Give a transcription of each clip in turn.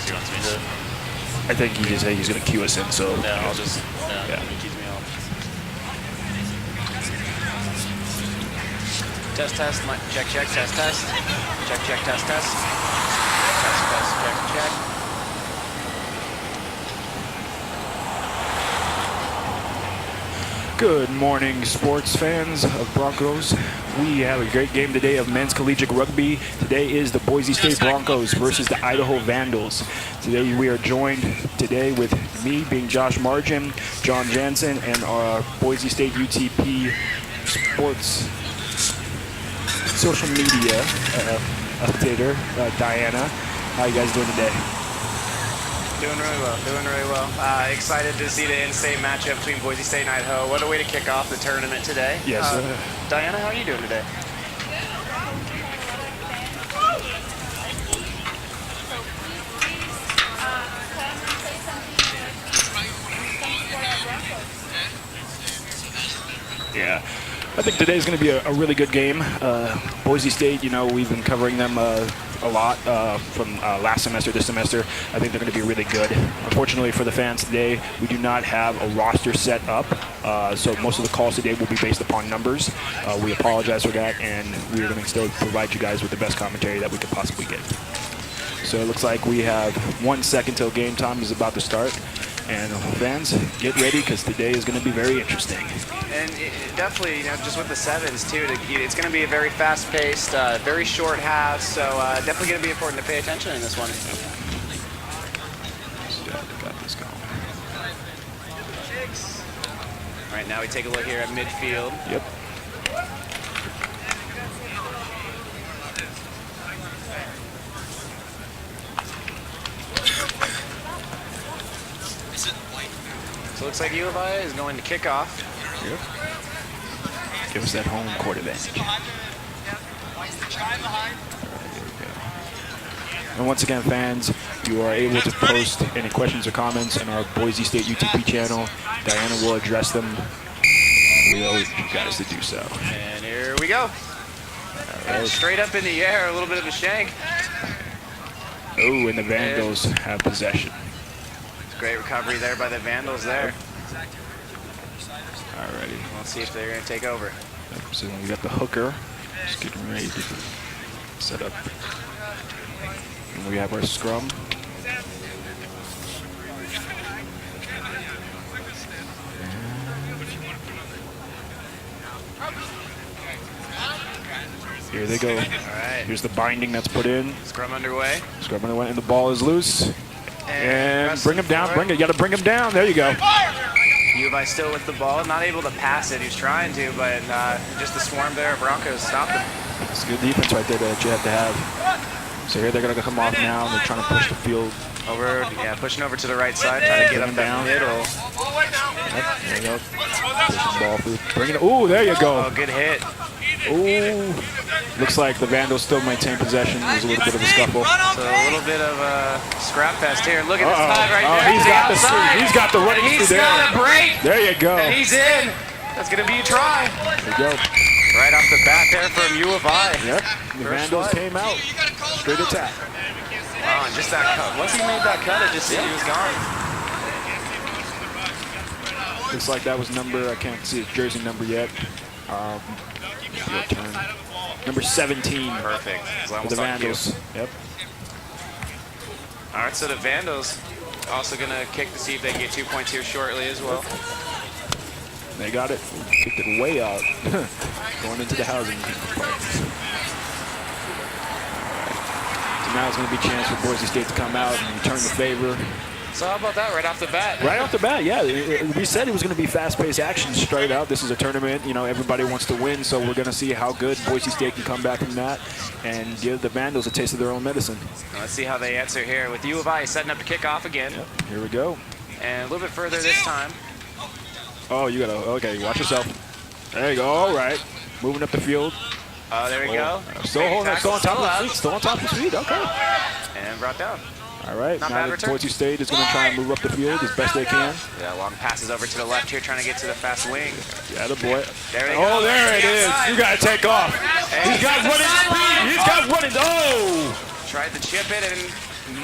guess he wants me to. I think he just said he's going to cue us in, so. Yeah, I'll just, yeah. He keeps me off. Test, check, test, test. Check, test, test. Test, check. Good morning, sports fans of Broncos. We have a great game today of men's collegiate rugby. Today is the Boise State Broncos versus the Idaho Vandals. Today we are joined today with me being Josh Margin, John Jansen, and our Boise State UTP sports social media updater, Diana. How you guys doing today? Doing really well. Excited to see the in-state matchup between Boise State and Idaho. What a way to kick off the tournament today. Yes. Diana, how are you doing today? Yeah. I think today's going to be a really good game. Boise State, we've been covering them a lot from last semester, this semester. I think they're going to be really good. Unfortunately for the fans today, we do not have a roster set up, so most of the calls today will be based upon numbers. We apologize for that, and we're going to still provide you guys with the best commentary that we could possibly get. So it looks like we have 1 second till game time is about to start. And fans, get ready because today is going to be very interesting. And definitely, just with the sevens too, it's going to be a very fast-paced, very short halves. So definitely going to be important to pay attention in this one. Got this going. All right, now we take a look here at midfield. Yep. So it looks like U of I is going to kick off. Yep. Give us that home court advantage. And once again, fans, you are able to post any questions or comments in our Boise State UTP channel. Diana will address them. We urge you guys to do so. And here we go. Right. Straight up in the air, a little bit of a shank. Oh, and the Vandals have possession. Great recovery there by the Vandals there. Alrighty. We'll see if they're going to take over. So we got the hooker. Just getting ready to set up. And we have our scrum. Here they go. All right. Here's the binding that's put in. Scrum underway. Scrum underway, and the ball is loose. And bring him down. You got to bring him down. There you go. U of I still with the ball, not able to pass it. He was trying to, but just the swarm there. Broncos stopped him. It's good defense right there that you have to have. So here they're going to come off now, and they're trying to push the field over. Yeah, pushing over to the right side, trying to get up down middle. Yep, there you go. Pushing the ball through. Bring it. Ooh, there you go. Oh, good hit. Ooh. Looks like the Vandals still maintain possession. There's a little bit of a scuffle. So a little bit of a scrap fest here. Look at this time right there. He's got the running through there. He's got a break. There you go. And he's in. That's going to be a try. There you go. Right off the bat there from U of I. Yep. The Vandals came out. Straight attack. Wow, and just that cut. Once he made that cut, it just seemed he was gone. Looks like that was number, I can't see his jersey number yet. Turn. Number 17. Perfect. For the Vandals. Yep. All right, so the Vandals also going to kick to see if they can get 2 points here shortly as well. They got it. Kicked it way out. Going into the housing park. So now it's going to be a chance for Boise State to come out and return the favor. So how about that right off the bat? Right off the bat, yeah. We said it was going to be fast-paced action straight out. This is a tournament. Everybody wants to win, so we're going to see how good Boise State can come back from that and give the Vandals a taste of their own medicine. Let's see how they answer here with U of I setting up to kick off again. Yep, here we go. And a little bit further this time. Oh, you got to, okay, watch yourself. There you go, all right. Moving up the field. Oh, there we go. Still holding, still on top of his feet, still on top of his feet, okay. And brought down. All right, now that Boise State is going to try and move up the field as best they can. Yeah, long passes over to the left here, trying to get to the fast wing. Yeah, the boy. There they go. Oh, there it is. You got to take off. He's got running speed. He's got running. Oh! Tried to chip it and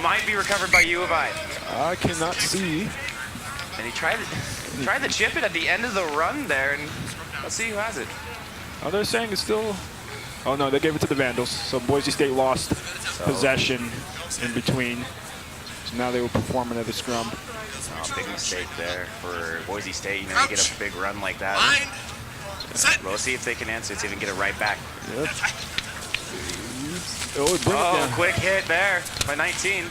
Might be recovered by U of I. I cannot see. And he tried to chip it at the end of the run there, and let's see who has it. Oh, they're saying it's still... Oh, no, they gave it to the Vandals. So Boise State lost possession in between. So now they were performing at the scrum. Oh, big mistake there for Boise State. You know, you get a big run like that. We'll see if they can answer it, see if they can get it right back. Yep. Oh, quick hit there by 19.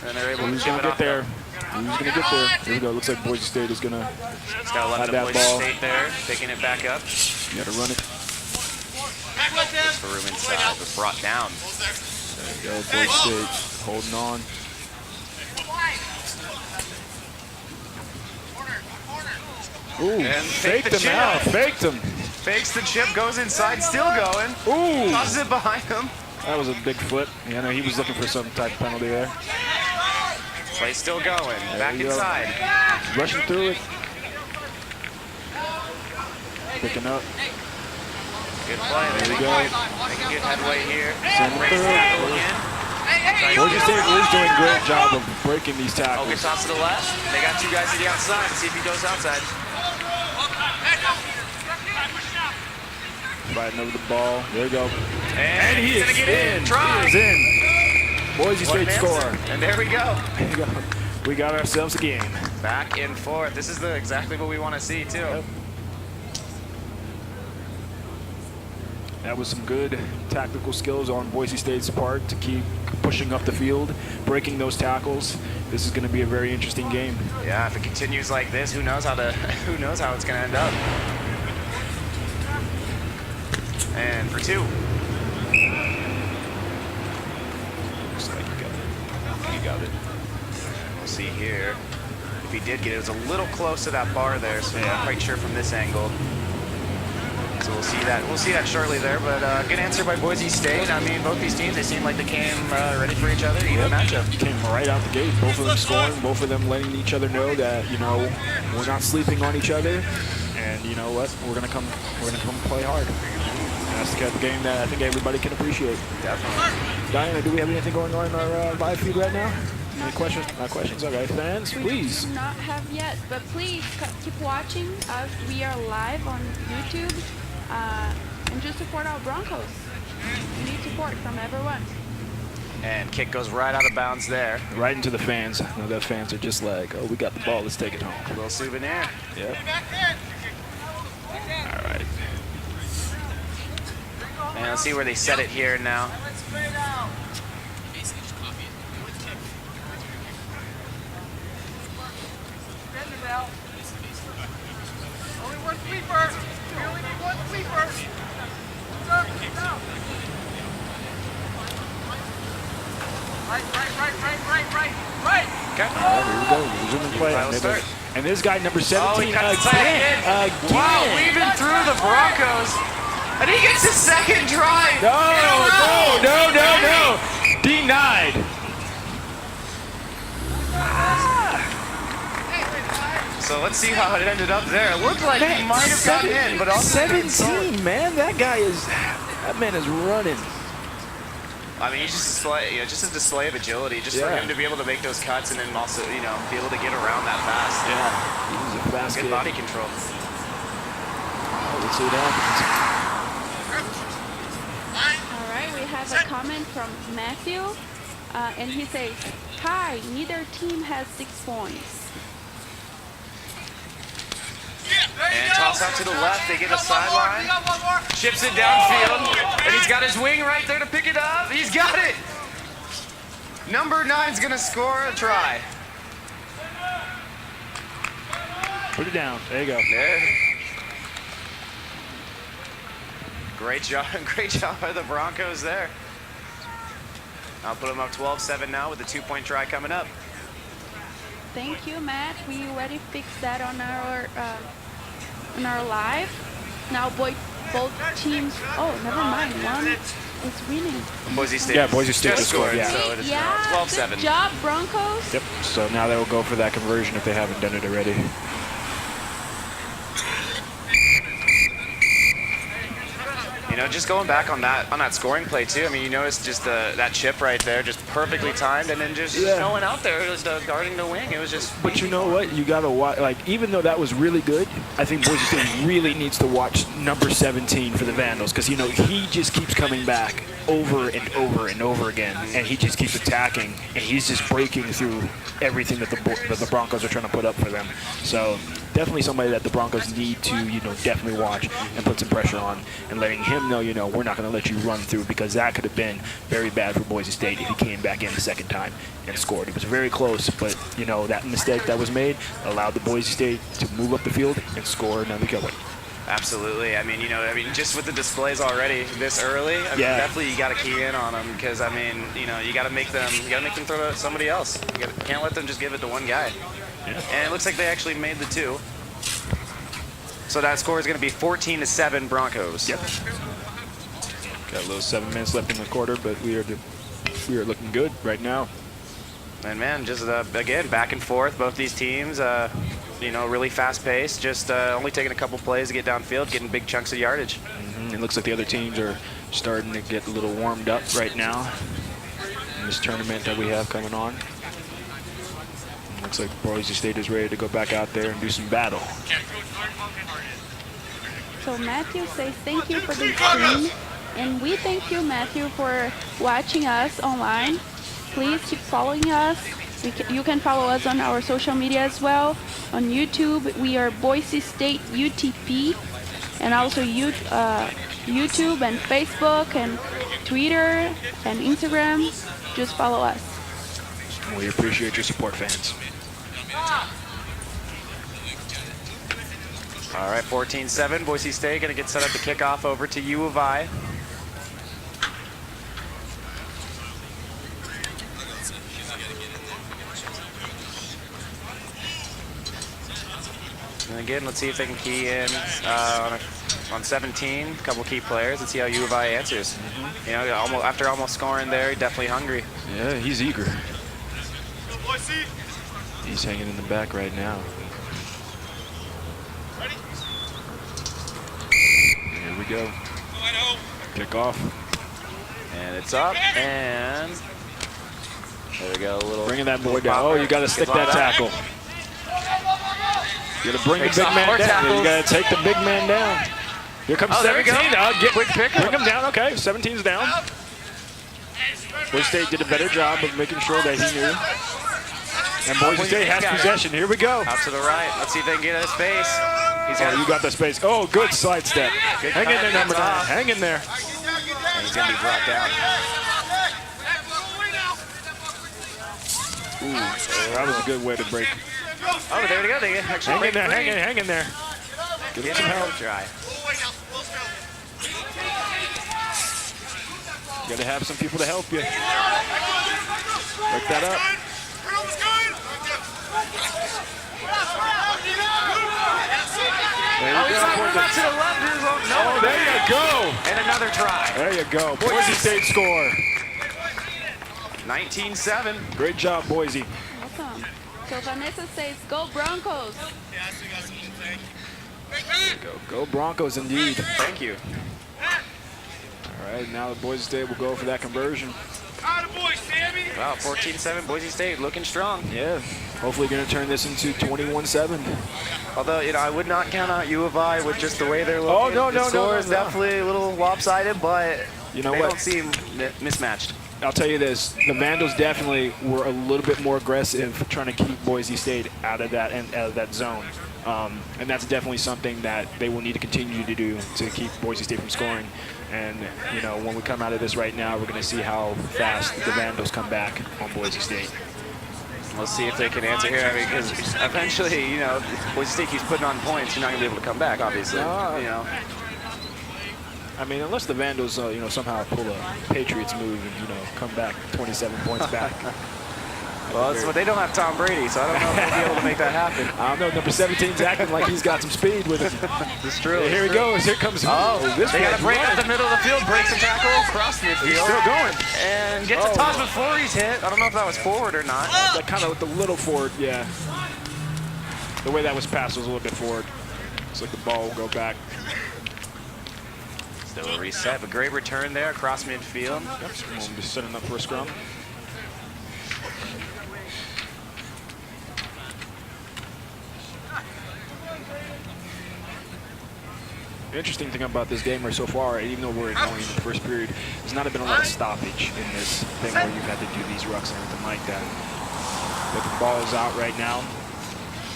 And they're able to chip it off there. Who's going to get there? Here we go. Looks like Boise State is going to have that Boise State there, picking it back up. You got to run it. Just for room inside, but brought down. There you go, Boise State holding on. Ooh, and faked him out, faked him. Fakes the chip, goes inside, still going. Ooh. Tosses it behind him. That was a big flip. Yeah, no, he was looking for some type of penalty there. Play still going, back inside. Rushing through it. Picking up. Good play, there we go. Making good headway here. Boise State is doing a great job of breaking these tackles. Oh, good toss to the left. They got two guys to the outside. See if he goes outside. Fighting over the ball. There we go. And he is in. Try. He is in. Boise State score. And there we go. There you go. We got ourselves a game. Back and forth. This is exactly what we want to see, too. Yep. That was some good tactical skills on Boise State's part to keep pushing up the field, breaking those tackles. This is going to be a very interesting game. Yeah, if it continues like this, who knows how it's going to end up. And for two. Looks like he got it. We'll see here. If he did get it, it was a little close to that bar there, so I'm not quite sure from this angle. So we'll see that. We'll see that shortly there. But good answer by Boise State. I mean, both these teams, they seem like they came ready for each other. Even matchup. Came right out the gate. Both of them scoring. Both of them letting each other know that we're not sleeping on each other. And you know what? We're gonna come play hard. And that's the kind of game that I think everybody can appreciate. Definitely. Diana, do we have anything going on in our live feed right now? Any questions? Not questions. Okay, fans, please. We do not have yet, but please keep watching us. We are live on YouTube. And just support our Broncos. We need support from everyone. And kick goes right out of bounds there. Right into the fans. I know the fans are just like, oh, we got the ball, let's take it home. A little souvenir. Yep. All right. And let's see where they set it here now. Only one sweeper. We only need one sweeper. Right. Okay. All right, here we go. Resuming play. And this guy, number 17, he got again. Wow, weaving through the Broncos. And he gets his second try. No. Denied. So let's see how it ended up there. It looked like he might have gotten in, but also 17, man. That man is running. I mean, he's just a display of agility, just for him to be able to make those cuts and then also, be able to get around that fast. Yeah, he's a fast good kid. body control. Let's see what happens. All right, we have a comment from Matthew, and he says, "Hi, neither team has 6 points." And toss out to the left, they get a sideline. Chips it downfield, and he's got his wing right there to pick it up. He's got it. Number 9's gonna score a try. Put it down. There you go. There. Great job by the Broncos there. I'll put them up 12-7 now with a 2-point try coming up. Thank you, Matt. We already fixed that on our live. Now both teams. Oh, never mind. One is winning. Boise State. Yeah, Boise State just scored. Yeah. So it is Yeah. now 12-7. Good job, Broncos. Yep. So now they will go for that conversion if they haven't done it already. know, just going back on that scoring play too. I mean, you notice just that chip right there, just perfectly timed, and then just no one out there was guarding the wing. It was just. But you know what? You gotta watch. Like, even though that was really good, I think Boise State really needs to watch number 17 for the Vandals, because you know he just keeps coming back over and over and over again, and he just keeps attacking, and he's just breaking through everything that the Broncos are trying to put up for them. So definitely somebody that the Broncos need to, you know, definitely watch and put some pressure on, and letting him know, you know, we're not going to let you run through, because that could have been very bad for Boise State if he came back in the second time and scored. It was very close, but you know that mistake that was made allowed the Boise State to move up the field and score another going. Absolutely. I mean, you know, just with the displays already this early, I mean, definitely you got to key in on them, because I mean, you know, you got to make them throw to somebody else. You can't let them just give it to one guy. Yeah. And it looks like they actually made the two. So that score is going to be 14-7 Broncos. Yep. Got a little 7 minutes left in the quarter, but we are looking good right now. And man, just again back and forth. Both these teams, you know, really fast paced. Just only taking a couple plays to get downfield, getting big chunks of yardage. Mm-hmm. It looks like the other teams are starting to get a little warmed up right now in this tournament that we have coming on. It looks like Boise State is ready to go back out there and do some battle. So Matthew says thank you for the stream, and we thank you, Matthew, for watching us online. Please keep following us. You can follow us on our social media as well. On YouTube, we are Boise State UTP, and also YouTube and Facebook and Twitter and Instagram. Just follow us. We appreciate your support, fans. All right, 14-7. Boise State going to get set up to kick off over to U of I. And again, let's see if they can key in on 17, a couple key players. Let's see how U of I answers. Mm-hmm. You know, after almost scoring there, definitely hungry. Yeah, he's eager. He's hanging in the back right now. Ready? Here we go. Kick off. And it's up, and there we go. A little bringing that boy down. Oh, you got to stick that tackle. You got to bring the big man down. You got to take the big man down. Here comes 17. Quick pick. Bring him down. Okay, 17's down. Boise State did a better job of making sure that he knew. And Boise State has possession. Here we go. Out to the right. Let's see if they can get in space. You got the space. Oh, good side step. Hang in there, number 9. Hang in there. And he's going to be brought down. Ooh, that was a good way to break. Oh, there we go. They actually hang in there. Hang in there. Give him some help. Try. You got to have some people to help you. Break that up. There you go. Oh, there you go. And another try. There you go. Boise State score. 19-7. Great job, Boise. Awesome. So Vanessa says, go Broncos. Go Broncos indeed. Thank you. All right, now Boise State will go for that conversion. Wow, 14-7, Boise State looking strong. Yeah, hopefully going to turn this into 21-7. Although, you know, I would not count out U of I with just the way they're looking. Oh, no. The score is definitely a little lopsided, but you know they what? don't seem mismatched. I'll tell you this, the Vandals definitely were a little bit more aggressive trying to keep Boise State out of that zone. And that's definitely something that they will need to continue to do to keep Boise State from scoring. And, you know, when we come out of this right now, we're going to see how fast the Vandals come back on Boise State. We'll see if they can answer here. I mean, because eventually, you know, Boise State keeps putting on points, you're not going to be able to come back, obviously. No, you know. I mean, unless the Vandals, you know, somehow pull a Patriots move and, you know, come back 27 points back. Well, that's what they don't have Tom Brady, so I don't know if they'll be able to make that happen. I don't know. Number 17's acting like he's got some speed with him. It's true. Here he goes. Here comes. Oh, they got to break up the middle of the field, breaks the tackle, across midfield. He's still going. And gets a toss before he's hit. I don't know if that was forward or not. That kind of looked a little forward, yeah. The way that was passed was a little bit forward. Looks like the ball will go back. So we'll reset. A great return there across midfield. Yep, we'll be setting up for a scrum. The interesting thing about this game so far, even though we're only in the first period, there's not been a lot of stoppage in this thing where you've had to do these rucks and everything like that. But the ball is out right now.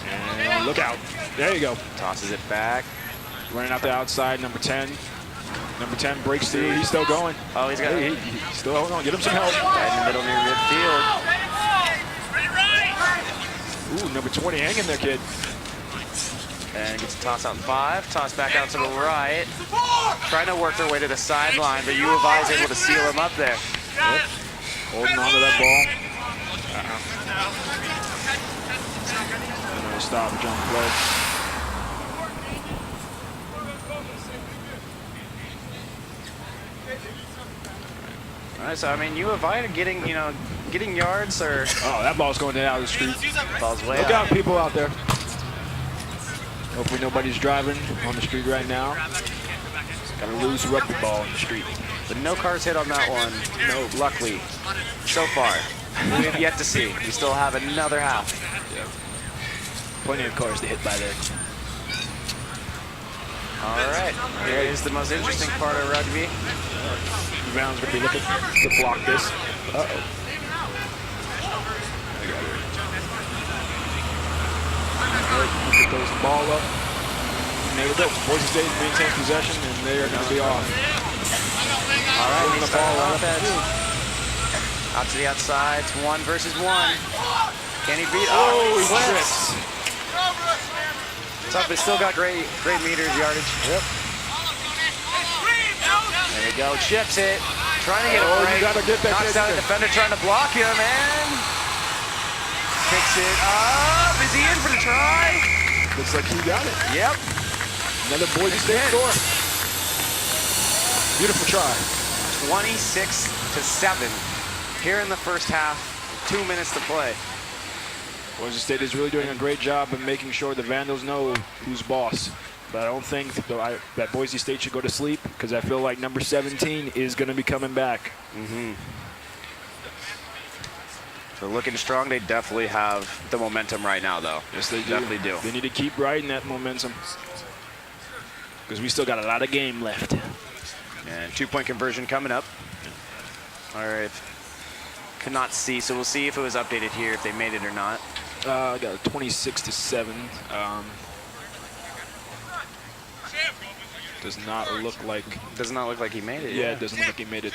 And look out. There you go. Tosses it back. Running out the outside, number 10. Number 10 breaks through. He's still going. Oh, he's got it. He's still holding on. Get him some help. Right in the middle near midfield. Ooh, number 20 hanging there, kid. And gets a toss out 5. Toss back out to the right. Trying to work their way to the sideline, but U of I is able to seal him up there. Yep. Holding on to that ball. Another stoppage on the play. All right, so I mean, U of I are getting, getting yards or. Oh, that ball's going out of the street. Ball's way Look out. out, people out there. Hopefully nobody's driving on the street right now. Got a loose rugby ball in the street. But no cars hit on that one. No, luckily, so far. We have yet to see. We still have another half. Yep. Plenty of cars to hit by there. All right, here is the most interesting part of rugby. Rebound's going to be looking to block this. Uh-oh. Get those ball up. And there we go. Boise State maintains possession, and they are going to be off. All right, the ball off up. Out to the outside. It's 1 versus 1. Can he beat? Oh, he slips. Tough, but still got great meters, yardage. Yep. There you go. Chips it. Trying to get a break. You got to get that. Knocks down a defender trying to block him, and picks it up. Is he in for the try? Looks like he got it. Yep. Another Boise State score. Beautiful try. 26-7 here in the first half. 2 minutes to play. Boise State is really doing a great job of making sure the Vandals know who's boss. But I don't think that Boise State should go to sleep, because I feel like number 17 is going to be coming back. So looking strong. They definitely have the momentum right now, though. Yes, they do. Definitely do. They need to keep riding that momentum, because we still got a lot of game left. And 2-point conversion coming up. All right. Cannot see, so we'll see if it was updated here, if they made it or not. I got a 26-7. Does not look like. Does not look like he made it. Yeah, it doesn't look like he made it.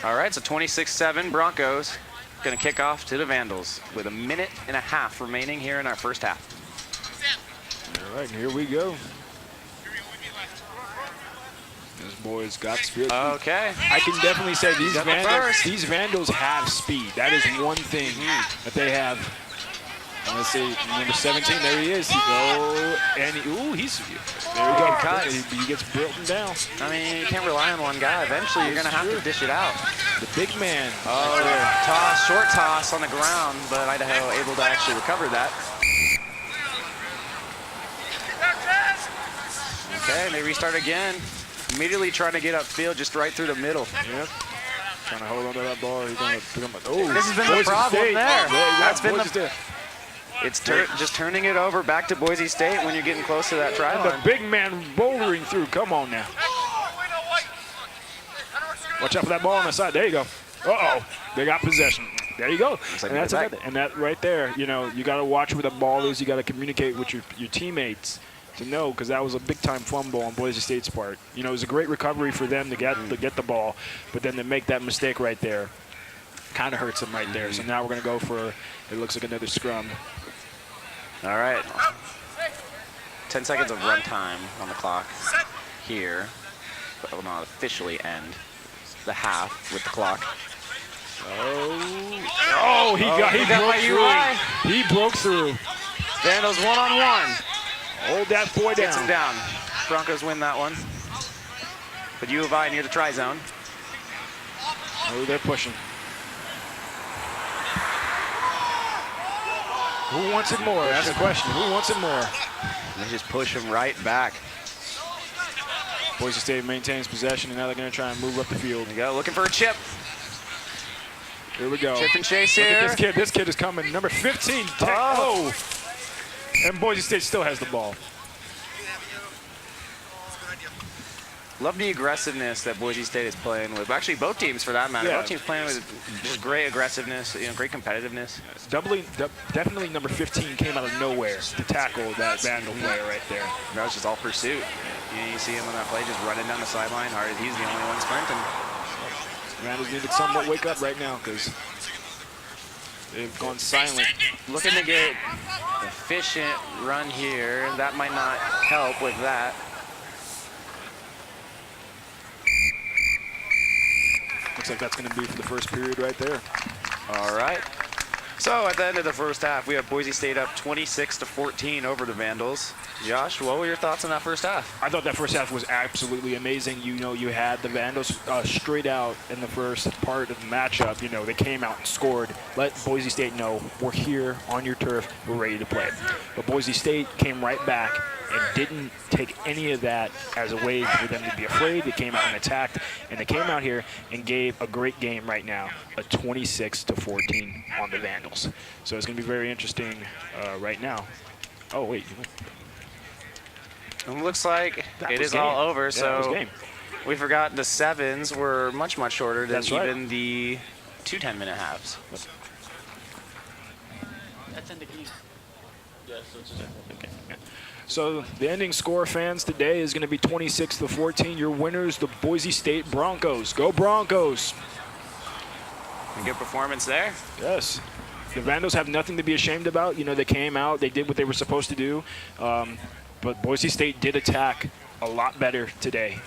All right, so 26-7 Broncos going to kick off to the Vandals with 1.5 minutes remaining here in our first half. All right, here we go. This boy's got speed. Okay. I can definitely say these Got the first. Vandals have speed. That is one thing that they have. And let's see, number 17, there he is. And he's there we go. He gets broken down. I mean, you can't rely on one guy. Eventually, you're going to have to dish it out. The big man. Oh, short toss on the ground, but Idaho able to actually recover that. Okay, and they restart again. Immediately trying to get upfield, just right through the middle. Yep. Trying to hold on to that ball. He's going to pick him up. Oh, this has been the problem there. That's been the. It's just turning it over back to Boise State when you're getting close to that try line. The big man bouldering through. Come on now. Watch out for that ball on the side. There you go. Uh-oh. They got possession. There you go. Like and that's another. And that right there, you got to watch where the ball is. You got to communicate with your teammates to know, because that was a big-time fumble on Boise State's part. It was a great recovery for them to get the ball, but then to make that mistake right there kind of hurts them right there. So now we're going to go for, it looks like another scrum. All right. 10 seconds of run time on the clock here, but will not officially end the half with the clock. He broke through. Vandals 1-on-1. Hold that boy down. Gets him down. Broncos win that one. But U of I near the try zone. Oh, they're pushing. Who wants it more? That's the question. Who wants it more? They just push him right back. Boise State maintains possession, and now they're going to try and move up the field. There you go, looking for a chip. Here we go. Chip and chase Look here. at this kid. This kid is coming. Number 15. Oh. And Boise State still has the ball. Love the aggressiveness that Boise State is playing with. Actually, both teams for that matter. Yeah. Both teams playing with just great aggressiveness, great competitiveness. Definitely number 15 came out of nowhere to tackle that Vandal player right there. That was just all pursuit. You see him on that play, just running down the sideline hard. He's the only one sprinting. Vandals need to somewhat wake up right now because they've gone silent. Looking to get efficient run here. That might not help with that. Looks like that's going to be for the first period right there. All right. So at the end of the first half, we have Boise State up 26-14 over the Vandals. Josh, what were your thoughts on that first half? I thought that first half was absolutely amazing. You know, you had the Vandals straight out in the first part of the matchup. You know, they came out and scored. Let Boise State know, we're here on your turf. We're ready to play. But Boise State came right back and didn't take any of that as a way for them to be afraid. They came out and attacked, and they came out here and gave a great game right now, a 26-14 on the Vandals. So it's going to be very interesting right now. Oh, wait. It looks like That it was is game. all over, Yeah, that was so game. we forgot the sevens were much, much shorter than That's right. even the 2 10-minute halves. That's in the key. Yes, it's Okay. Yeah. So the ending score, fans, today is going to be 26-14. Your winners, the Boise State Broncos. Go Broncos! A good performance there. Yes. The Vandals have nothing to be ashamed about. You know, they came out, they did what they were supposed to do. But Boise State did attack a lot better today.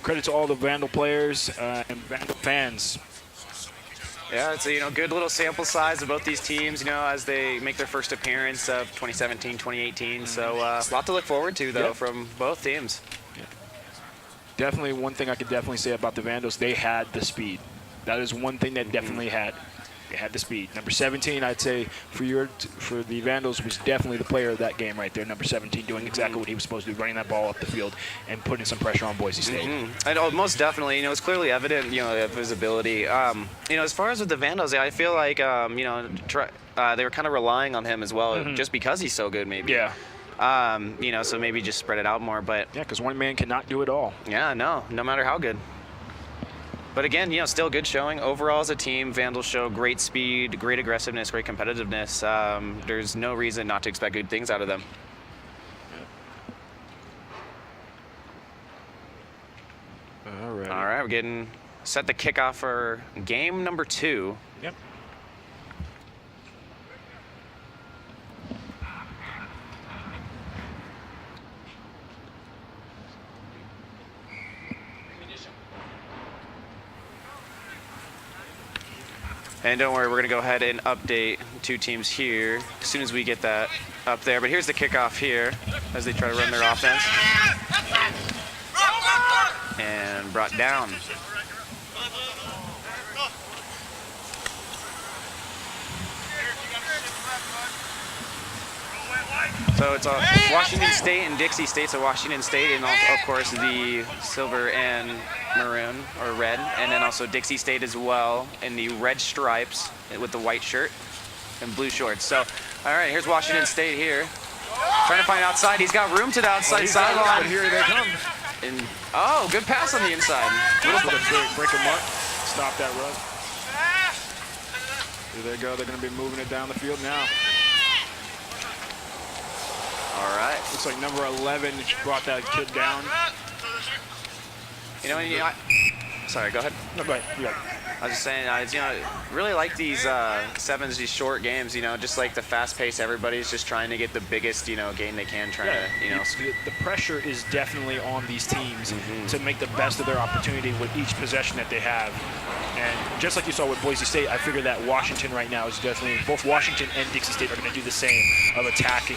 Credit to all the Vandal players and Vandal fans. Yeah, it's a good little sample size of both these teams, as they make their first appearance of 2017, 2018. So a lot to look forward to, though, from both teams. Definitely one thing I could definitely say about the Vandals, they had the speed. That is one thing that definitely had. They had the speed. Number 17, I'd say, for the Vandals was definitely the player of that game right there. Number 17 doing exactly what he was supposed to do, running that ball up the field and putting some pressure on Boise State. And most definitely, it's clearly evident, of his ability. As far as with the Vandals, I feel like, they were kind of relying on him as well, just because he's so good, maybe. Yeah. So maybe just spread it out more. But Yeah, because one man cannot do it all. yeah, no matter how good. But again, still good showing. Overall as a team, Vandals show great speed, great aggressiveness, great competitiveness. There's no reason not to expect good things out of them. All right. All right, we're getting set the kickoff for game number 2. Yep. And don't worry, we're going to go ahead and update 2 teams here as soon as we get that up there. But here's the kickoff here as they try to run their offense. And brought down. So it's Washington State and Dixie State. So Washington State and, of course, the silver and maroon or red. And then also Dixie State as well in the red stripes with the white shirt and blue shorts. So, all right, here's Washington State here. Trying to find outside. He's got room to the outside sideline. Here they come. And, good pass on the inside. Little bit of break them up. Stop that run. Here they go. They're going to be moving it down the field now. All right. Looks like number 11 brought that kid down. Sorry, go ahead. No, but yeah. I was just saying, really like these sevens, these short games. Just like the fast pace. Everybody's just trying to get the biggest, gain they can. The pressure is definitely on these teams to make the best of their opportunity with each possession that they have. And just like you saw with Boise State, I figure that Washington right now is definitely, both Washington and Dixie State are going to do the same of attacking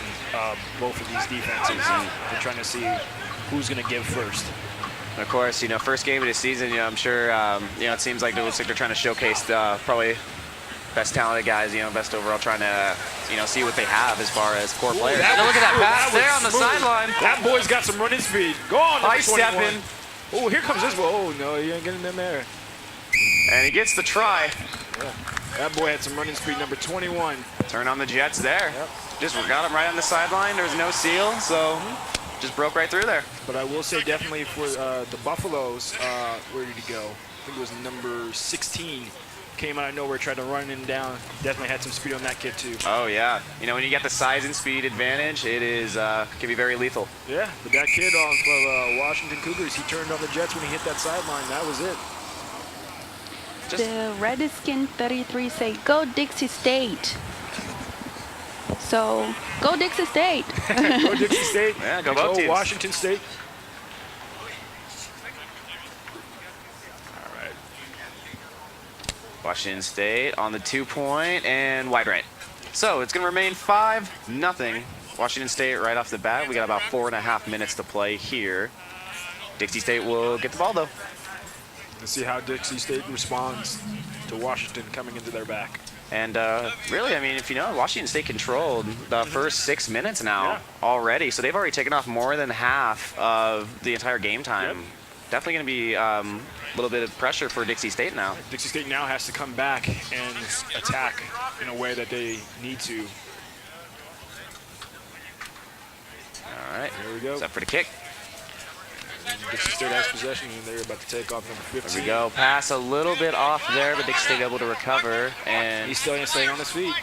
both of these defenses. They're trying to see who's going to give first. Of course, first game of the season, I'm sure, it seems like it looks like they're trying to showcase probably best talented guys, you know, best overall, trying to, you know, see what they have as far as core players. that Look at that was pass smooth. there on the Smooth. sideline. That boy's got some running speed. Go on, number High 21. stepping. Oh, here comes this boy. Oh, no, he ain't getting in there. And he gets the try. Yeah. That boy had some running speed, number 21. Turn on the Jets there. Yep. Just got him right on the sideline. There was no seal, so just broke right through there. But I will say definitely for the Buffaloes, where did he go? I think it was number 16. Came out of nowhere, tried to run him down. Definitely had some speed on that kid too. Oh yeah, you know, when you get the size and speed advantage, it is can be very lethal. Yeah, but that kid on for Washington Cougars, he turned on the Jets when he hit that sideline. That was it. The Redskin 33 say, "Go Dixie State." So, go Dixie State. Go Dixie State. Yeah, go both teams. Washington State. All right. Washington State on the 2-point and wide right. So it's going to remain 5-0. Washington State right off the bat. We got about 4.5 minutes to play here. Dixie State will get the ball though. Let's see how Dixie State responds to Washington coming into their back. And really, I mean, if you know, Washington State controlled the first 6 minutes now already. So they've already taken off more than half of the entire game time. Yep. Definitely going to be a little bit of pressure for Dixie State now. Dixie State now has to come back and attack in a way that they need to. All right, Here we go. Set for the kick. Dixie State has possession, and they're about to take off number 15. There we go. Pass a little bit off there, but Dixie State able to recover. And He's still staying on his feet.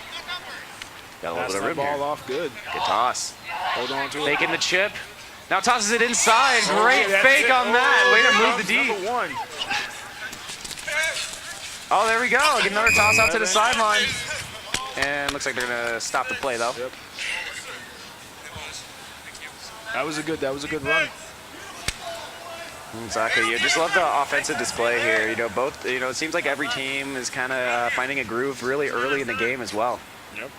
got a little Pass bit of that room ball here. off good. Good toss. Hold on to it. Faking the chip. Now tosses it inside. Oh, Great that's fake it. on that. Way to move the D. Number 1. Oh, there we go. Get another toss out to the sideline. And looks like they're going to stop the play, though. Yep. That was a good run. Exactly. You just love the offensive display here. You know, both. You know, it seems like every team is kind of finding a groove really early in the game as well. Yep.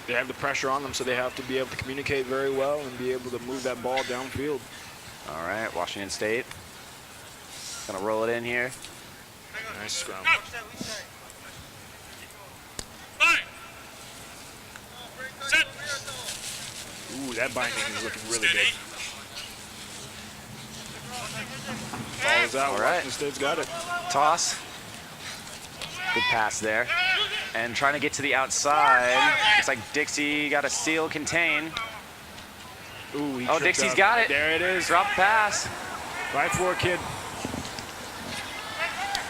They have the pressure on them, so they have to be able to communicate very well and be able to move that ball downfield. All right, Washington State. Gonna roll it in here. Nice scrum. Ooh, that binding is looking really good. Ball is out. All right. Washington State's got it. Toss. Good pass there. And trying to get to the outside. Looks like Dixie got a seal contain. Ooh, he Oh, tripped Dixie's up. got it. There it is. Drop pass. Right for a kid.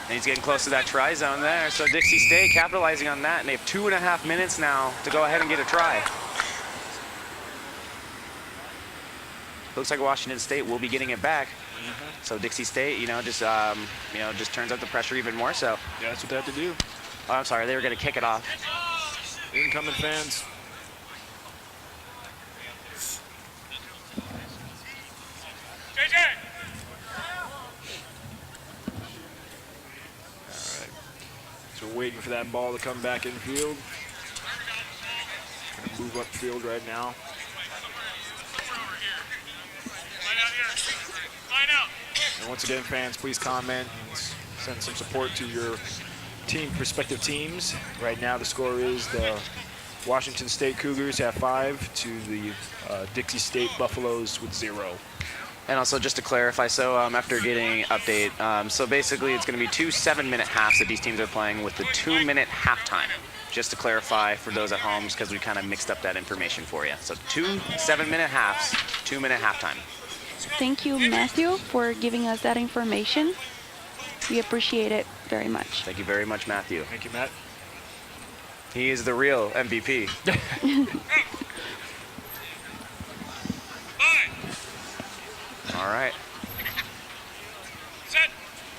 And he's getting close to that try zone there. So Dixie State capitalizing on that. And they have 2.5 minutes now to go ahead and get a try. Looks like Washington State will be getting it back. So Dixie State, just turns up the pressure even more so. Yeah, that's what they have to do. Oh, I'm sorry, they were going to kick it off. Incoming fans. All right. So we're waiting for that ball to come back in field. Gonna move up field right now. And once again, fans, please comment and send some support to your respective teams. Right now, the score is the Washington State Cougars have 5 to the Dixie State Buffaloes with 0. And also, just to clarify, so after getting update, so basically it's going to be 2 7-minute halves that these teams are playing with the 2-minute halftime. Just to clarify for those at home, because we kind of mixed up that information for you. So 2 7-minute halves, 2-minute halftime. Thank you, Matthew, for giving us that information. We appreciate it very much. Thank you very much, Matthew. Thank you, Matt. He is the real MVP. All right.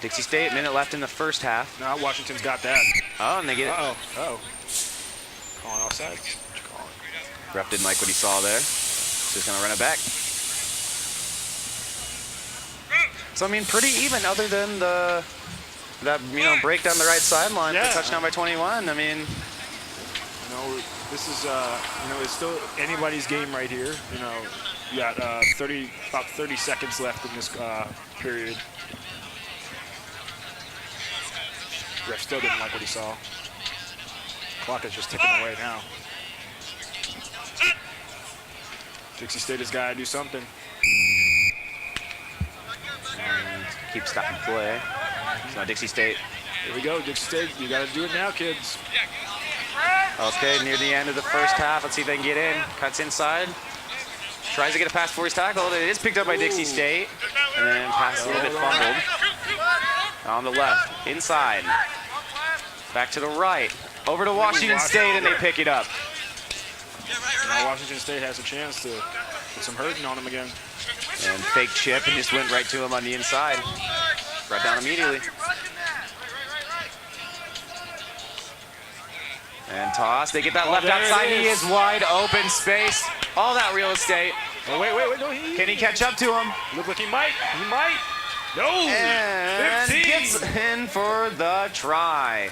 Dixie State, minute left in the first half. Now Washington's got that. Oh, and they get it. Uh-oh. Calling offside. What you calling? Ref didn't like what he saw there. Just going to run it back. So, I mean, pretty even other than that break down the right sideline for touchdown by 21. I mean, this is, it's still anybody's game right here. You got about 30 seconds left in this period. Ref still didn't like what he saw. Clock is just ticking away now. Dixie State has got to do something. And keep stopping play. So now Dixie State. Here we go, Dixie State. You got to do it now, kids. Okay, near the end of the first half. Let's see if they can get in. Cuts inside. Tries to get a pass before he's tackled. It is picked up by Dixie State. And then pass a little bit fumbled. On the left, inside. Back to the right. Over to Washington State, and they pick it up. Now Washington State has a chance to get some hurting on them again. And fake chip and just went right to him on the inside. Brought down immediately. And toss. They get that left outside. He is wide open space. All that real estate. Oh, wait. No, Can he catch up to him? Look like he might. He might. No. And 15. gets in for the try.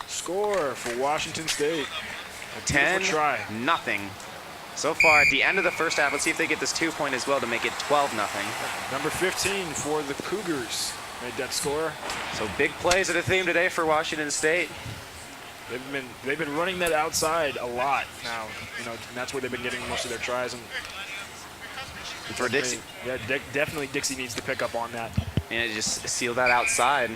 Score for Washington State. 10-0. So far at the end of the first half. Let's see if they get this 2-point as well to make it 12-0. Number 15 for the Cougars made that score. So big plays are the theme today for Washington State. They've been running that outside a lot now, and that's where they've been getting most of their tries. And for Dixie, yeah, definitely Dixie needs to pick up on that. And just seal that outside,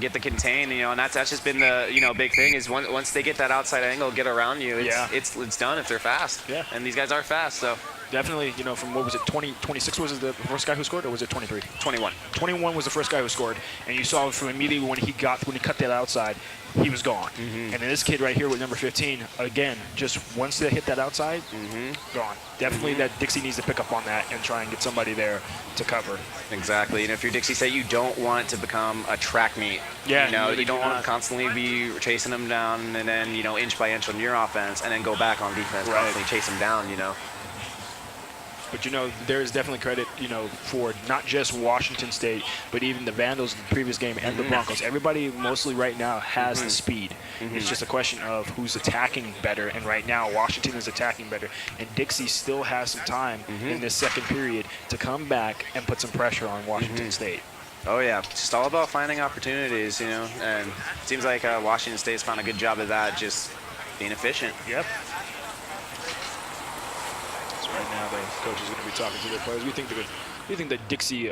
get the contain, and that's just been the big thing is once they get that outside angle, get around you, it's done if they're fast. Yeah. And these guys are fast, so. Definitely, from what was it, 26 was the first guy who scored, or was it 23? 21. 21 was the first guy who scored, and you saw from immediately when he cut that outside, he was gone. And then this kid right here with number 15, again, just once they hit that outside, gone. Definitely that Dixie needs to pick up on that and try and get somebody there to cover. Exactly, and if you're Dixie State, you don't want it to become a track meet. Yeah, you don't want to constantly be chasing them down and then inch by inch on your offense and then go back on defense, constantly chase them down. But there is definitely credit, for not just Washington State, but even the Vandals in the previous game and the Broncos. Everybody mostly right now has the speed. It's just a question of who's attacking better. And right now, Washington is attacking better. And Dixie still has some time in this second period to come back and put some pressure on Washington State. Oh yeah, it's just all about finding opportunities, and it seems like Washington State's found a good job of that, just being efficient. Yep. Right now, the coach is going to be talking to their players. What do you think the Dixie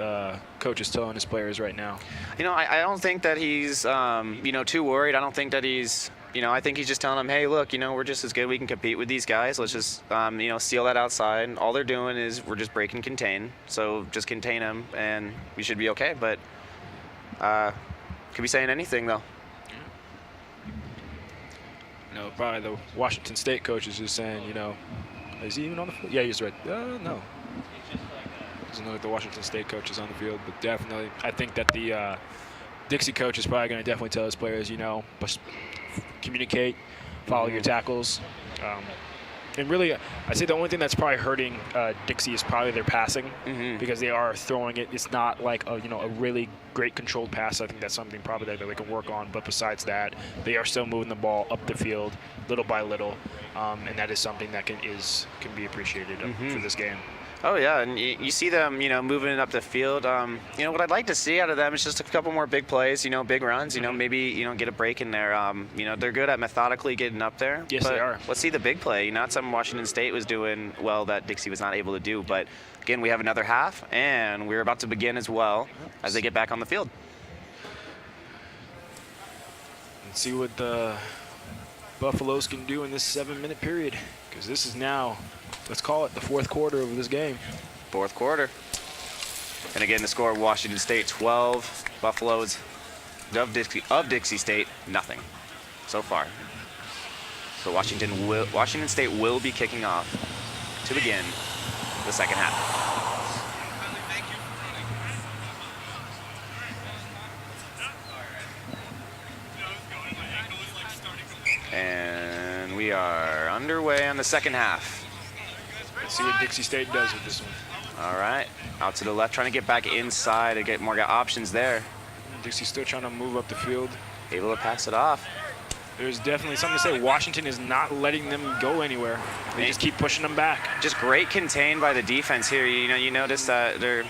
coach is telling his players right now? I don't think that he's, too worried. I don't think that he's, I think he's just telling them, hey, look, we're just as good. We can compete with these guys. Let's just, seal that outside. All they're doing is we're just break and contain. So just contain them, and we should be okay. But could be saying anything, though. Probably the Washington State coach is just saying, is he even on the field? Yeah, he's right. No. Doesn't look like the Washington State coach is on the field, but definitely, I think that the Dixie coach is probably going to definitely tell his players, communicate, follow your tackles. And really, I say the only thing that's probably hurting Dixie is probably their passing because they are throwing it. It's not like a really great controlled pass. I think that's something probably that they can work on. But besides that, they are still moving the ball up the field little by little, and that is something that can be appreciated for this game. Oh yeah, and you see them, moving it up the field. What I'd like to see out of them is just a couple more big plays, big runs. Maybe get a break in there. They're good at methodically getting up there. Yes, they are. Let's see the big play. That's something Washington State was doing well that Dixie was not able to do. But again, we have another half, and we're about to begin as well as they get back on the field. Let's see what the Buffaloes can do in this 7-minute period, because this is now, let's call it the fourth quarter of this game. Fourth quarter. And again, the score, Washington State 12, Buffaloes of Dixie State, nothing so far. So Washington State will be kicking off to begin the second half. And we are underway on the second half. Let's see what Dixie State does with this one. All right, out to the left, trying to get back inside and get more options there. Dixie's still trying to move up the field. Able to pass it off. There's definitely something to say. Washington is not letting them go anywhere. They just keep pushing them back. Just great contained by the defense here. You notice that they're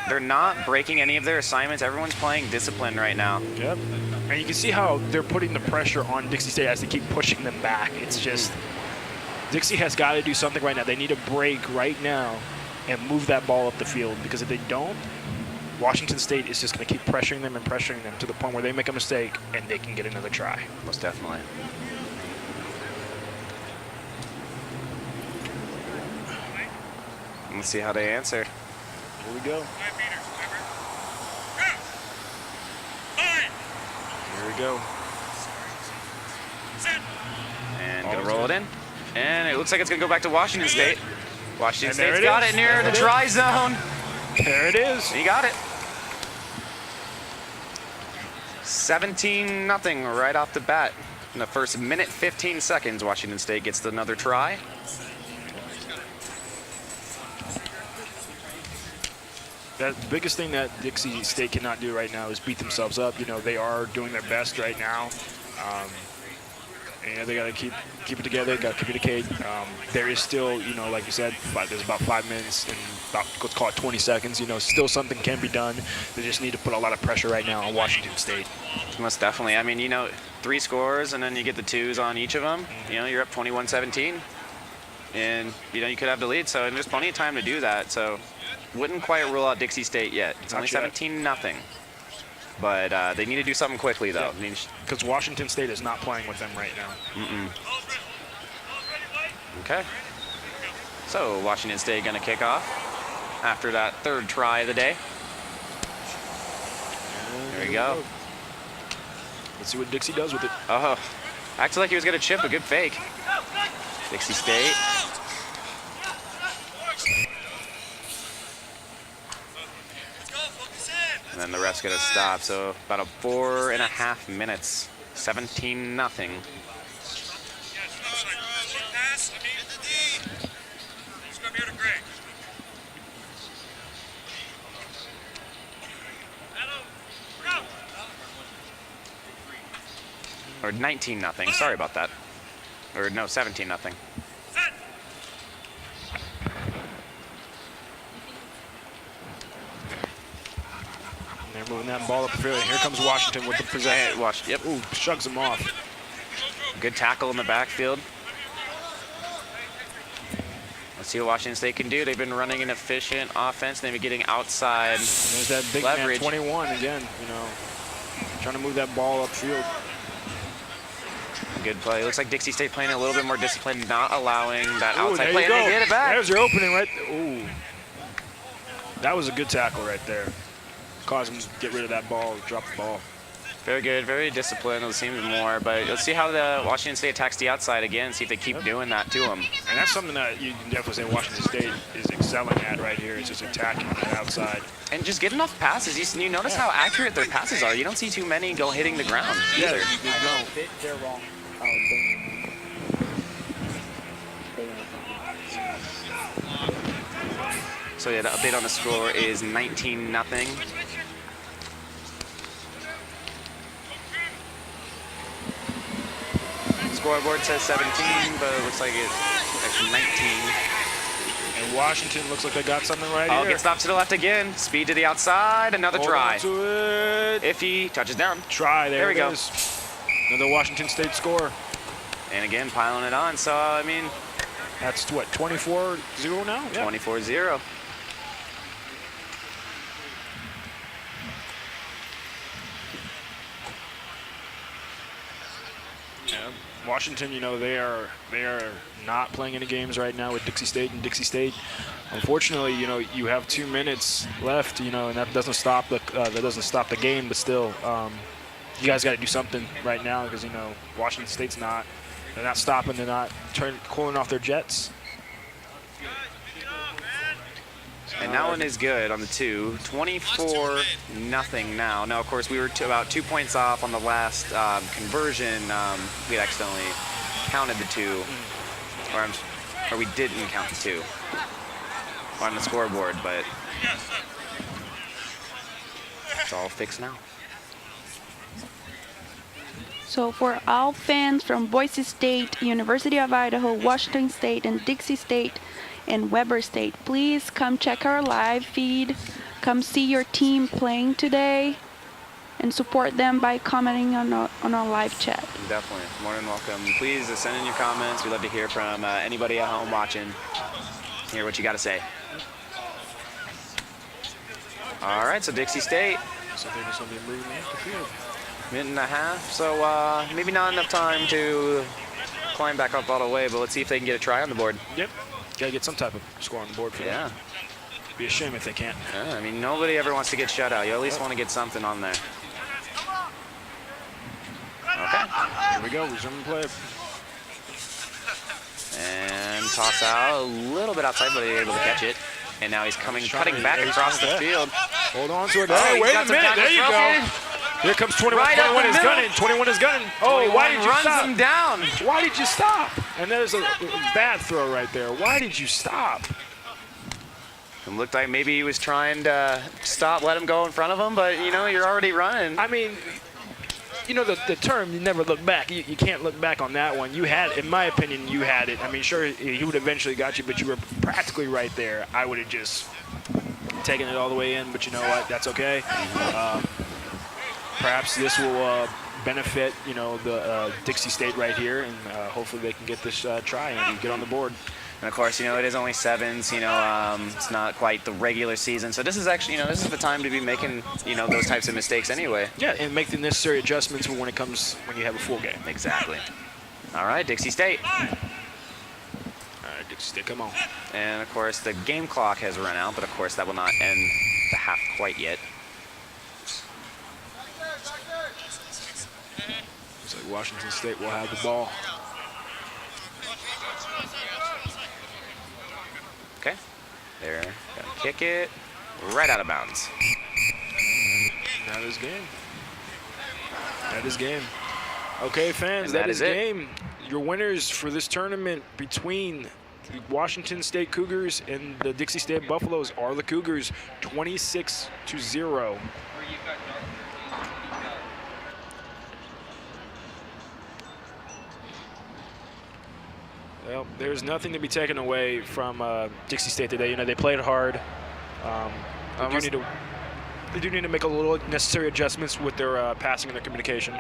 They're not breaking any of their assignments. Everyone's playing discipline right now. Yep. And you can see how they're putting the pressure on Dixie State as they keep pushing them back. It's just, Dixie has got to do something right now. They need a break right now and move that ball up the field, because if they don't, Washington State is just going to keep pressuring them and pressuring them to the point where they make a mistake and they can get another try. Most definitely. Let's see how they answer. Here we go. Here we go. And gonna roll it in. And it looks like it's gonna go back to Washington State. Washington And there State's it got is. it near the try zone. There it is. He got it. 17-0 right off the bat. In the first minute, 15 seconds, Washington State gets another try. The biggest thing that Dixie State cannot do right now is beat themselves up. You know, they are doing their best right now. And they got to keep it together. Got to communicate. There is still, you know, like you said, there's about 5 minutes and about, let's call it 20 seconds. You know, still something can be done. They just need to put a lot of pressure right now on Washington State. Most definitely. I mean, you know, 3 scores and then you get the 2s on each of them. You know, you're up 21-17. And, you know, you could have the lead. So there's plenty of time to do that. So wouldn't quite rule out Dixie State yet. It's only 17-0. But they need to do something quickly, though. Because Washington State is not playing with them right now. Okay. So Washington State going to kick off after that 3rd try of the day. There we go. Let's see what Dixie does with it. Oh, acted like he was going to chip. A good fake. Dixie State. And then the ref's going to stop. So about 4.5 minutes. 17-0. Or 19-0. Sorry about that. Or no, 17-0. They're moving that ball up the field. Here comes Washington with the possession. Yep. Ooh, shugs him off. Good tackle in the backfield. Let's see what Washington State can do. They've been running an efficient offense. They've been getting outside And there's that big leverage. man, 21 again. You know, trying to move that ball upfield. Good play. Looks like Dixie State playing a little bit more disciplined, not allowing that Ooh, outside there play. you And go. they get it back. There's your opening right there. Ooh. That was a good tackle right there. Caused him to get rid of that ball, drop the ball. Very good, very disciplined, it seems more. But let's see how the Washington State attacks the outside again, see if they keep doing that to them. And that's something that you can definitely say Washington State is excelling at right here. It's just attacking that outside. And just get enough passes. You notice how accurate their passes are. You don't see too many go hitting the ground either. They're wrong. So yeah, the update on the score is 19-0. Scoreboard says 17, but it looks like it's actually 19. And Washington looks like they got something right Oh, here. gets stopped to the left again. Speed to the outside. Another Hold try. on to it. Iffy touches down. Try. There we it go. is. Another Washington State score. And again, piling it on. So, I mean, That's what, 24-0 now? Yeah. 24-0. Yeah. Washington, you know, they are not playing any games right now with Dixie State, and Dixie State, unfortunately, you know, you have 2 minutes left, you know, and that doesn't stop the game, but still, you guys got to do something right now because, you know, Washington State's they're not stopping, they're not cooling off their jets. And that one is good on the 2. 24-0 now. Now, of course, we were about 2 points off on the last conversion. We had accidentally counted the 2, or we didn't count the 2 on the scoreboard, but it's all fixed now. So for all fans from Boise State, University of Idaho, Washington State, and Dixie State, and Weber State, please come check our live feed come see your team playing today and support them by commenting on our live chat. Definitely. More than welcome. Please send in your comments. We'd love to hear from anybody at home watching. Hear what you got to say. All right, so Dixie State. So I think it's going to be moving off the field. Minute and a half, so maybe not enough time to climb back up all the way, but let's see if they can get a try on the board. Yep. Got to get some type of score on the board for them. Be a shame if they can't. Yeah, I mean, nobody ever wants to get shut out. You at least want to get something on there. Okay. Here we go. Resuming play. And toss out a little bit outside, but he's able to catch it. And now he's cutting back across the field. Hold on to it. Oh, Hey, wait a got some minute. There you go. broken. Here comes 21. Right up 21 the is middle. gunning. 21 is gunning. Oh, why did you runs stop? him down. Why did you stop? And there's a bad throw right there. Why did you stop? It looked like maybe he was trying to stop, let him go in front of him, but, you know, you're already running. I mean, you know, the term, you never look back. You can't look back on that one. You had, in my opinion, you had it. I mean, sure, he would eventually got you, but you were practically right there. I would have just taken it all the way in, but you know what? That's okay. Perhaps this will benefit, you know, the Dixie State right here, and hopefully they can get this try and get on the board. And of course, you know, it is only sevens, you know, it's not quite the regular season. So this is actually, you know, this is the time to be making, you know, those types of mistakes anyway. Yeah, and make the necessary adjustments when you have a full game. Exactly. All right, Dixie State. All right, Dixie State, come on. And of course, the game clock has run out, but of course that will not end the half quite yet. Looks like Washington State will have the ball. Okay, they're gonna kick it right out of bounds. That is game. That is game. Okay, fans, And that is it. game. Your winners for this tournament between the Washington State Cougars and the Dixie State Buffaloes are the Cougars, 26-0. Well, there's nothing to be taken away from Dixie State today. You know, they played hard. They do need to make a little necessary adjustments with their passing and their communication,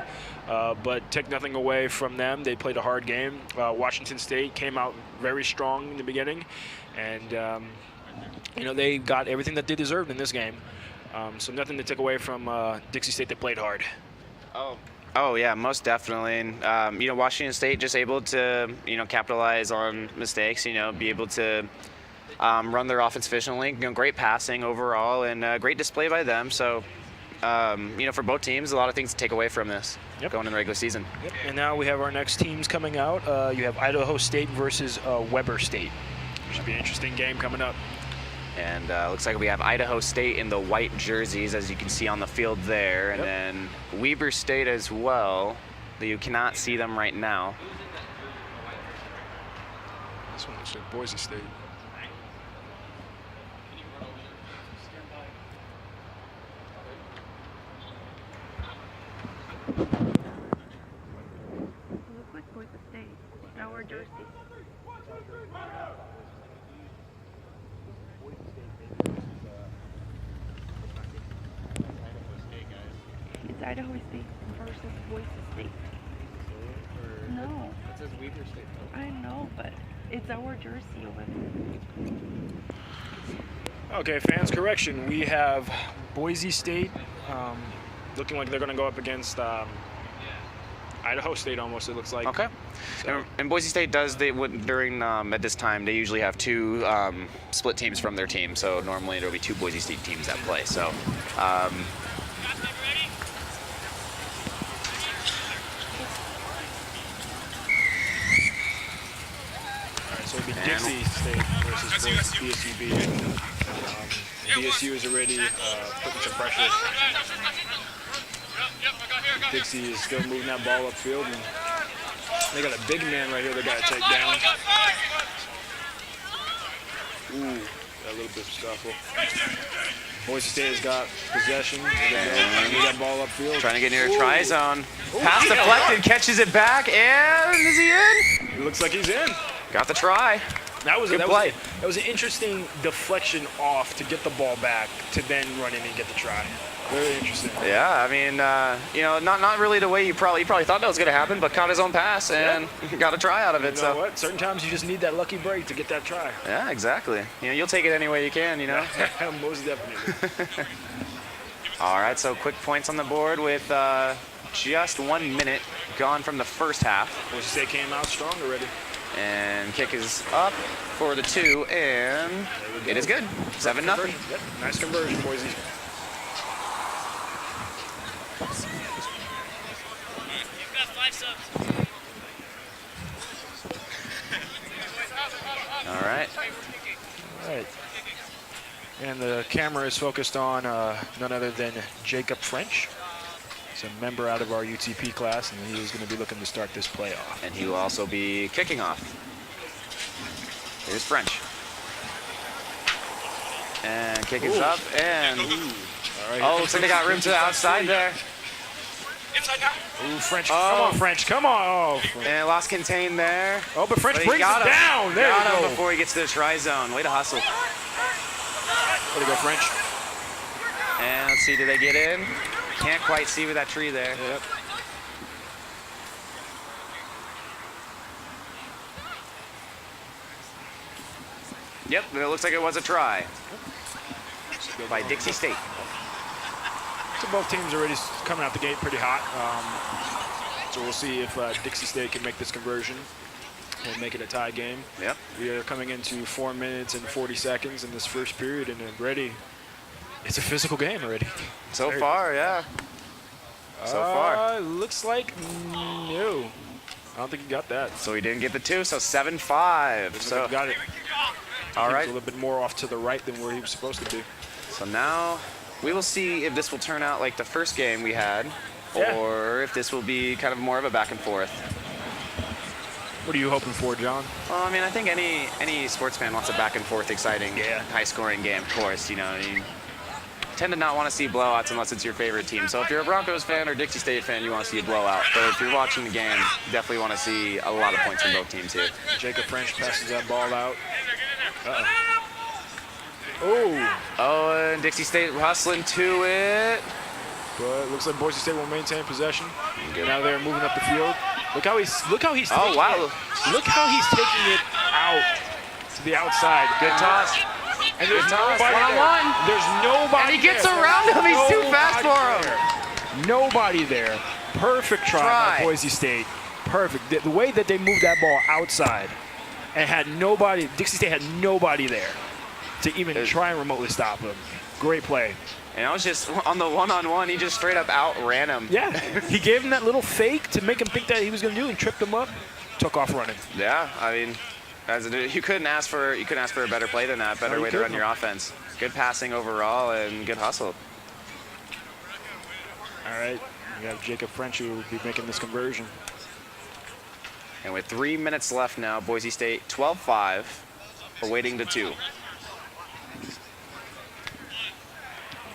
but take nothing away from them. They played a hard game. Washington State came out very strong in the beginning, and you know, they got everything that they deserved in this game. So nothing to take away from Dixie State. They played hard. Oh yeah, most definitely. And you know, Washington State just able to, you know, capitalize on mistakes. You know, be able to run their offense efficiently. You know, great passing overall, and great display by them. So, you know, for both teams, a lot of things to take away from this going in the regular season. Yep. And now we have our next teams coming out. You have Idaho State versus Weber State. Should be an interesting game coming up. And looks like we have Idaho State in the white jerseys, as you can see on the field there. And then Weber State as well, though you cannot see them right now. This one looks like Boise State. Look like Boise State. Our jersey. It's Idaho State versus Boise State. No. It says Weber State. I know, but it's our jersey over there. Okay, fans, correction. We have Boise State looking like they're going to go up against Idaho State almost, it looks like. Okay. So. And Boise State does, during at this time, they usually have two split teams from their team. So normally there'll be two Boise State teams that play. So. So it'll be Dixie State versus BSUB. BSU is already putting some pressure. Dixie is still moving that ball upfield, and they got a big man right here they got to take down. Ooh, got a little bit of scuffle. Boise State has got possession. They got that ball upfield. Trying to get near a try zone. Pass deflected, catches it back, and is he in? It looks like he's in. Got the try. That was Good play. That was an interesting deflection off to get the ball back to then run in and get the try. Very interesting. Yeah, I mean, you know, not really the way you probably thought that was going to happen, but caught his own pass and got a try out of it. You know what? Certain times you just need that lucky break to get that try. Yeah, exactly. You know, you'll take it any way you can, you know. Most definitely. All right, so quick points on the board with just 1 minute gone from the first half. Boise State came out strong already. And kick is up for the 2, and it is good. 7-0. Yep. Nice conversion, Boise. All right. All right. And the camera is focused on none other than Jacob French. He's a member out of our UTP class, and he is going to be looking to start this play off. And he will also be kicking off. Here's French. And kick is up, and... All right, oh, looks like they got room to the outside there. Ooh, French. Come on, French. Come on. Oh, And lost contain there. oh but French But he brings it got him. down. There Got you him go. before he gets to the try zone. Way to hustle. Way to go, French. And let's see, do they get in? Can't quite see with that tree there. Yep. Yep, it looks like it was a try by Dixie State. So both teams already coming out the gate pretty hot. So we'll see if Dixie State can make this conversion and make it a tie game. Yep. We are coming into 4 minutes and 40 seconds in this first period, and already it's a physical game already. So far, yeah. So far. Looks like no. I don't think he got that. So he didn't get the 2, so 7-5. Looks So, like he got it. all He was right. a little bit more off to the right than where he was supposed to be. So now we will see if this will turn out like the first game we had, Yeah. or if this will be kind of more of a back and forth. What are you hoping for, John? Well, I mean, I think any sports fan wants a back and forth, exciting, high-scoring game. Of course, you know, you tend to not want to see blowouts unless it's your favorite team. So if you're a Broncos fan or Dixie State fan, you want to see a blowout. But if you're watching the game, you definitely want to see a lot of points from both teams here. Jacob French passes that ball out. Oh, Oh, and Dixie State hustling to it. but it looks like Boise State will maintain possession. Good. Now they're moving up the field. Look how he's Oh, wow. Look how he's taking it out to the outside. Good toss. And there's Good toss. nobody there. One-on-one. There's nobody And he gets there. around him. He's too Nobody fast for him. there. Nobody there. Perfect try by Boise State. Perfect. The way that they moved that ball outside and had nobody, Dixie State had nobody there to even try and remotely stop him. Great play. And I was just on the one-on-one. He just straight up outran him. Yeah, he gave him that little fake to make him think that he was going to do and tripped him up. Took off running. Yeah, I mean, you couldn't ask for a better play than that. Better way to run your offense. Good passing overall and good hustle. All right, we got Jacob French who will be making this conversion. And with 3 minutes left now, Boise State 12-5, awaiting the 2.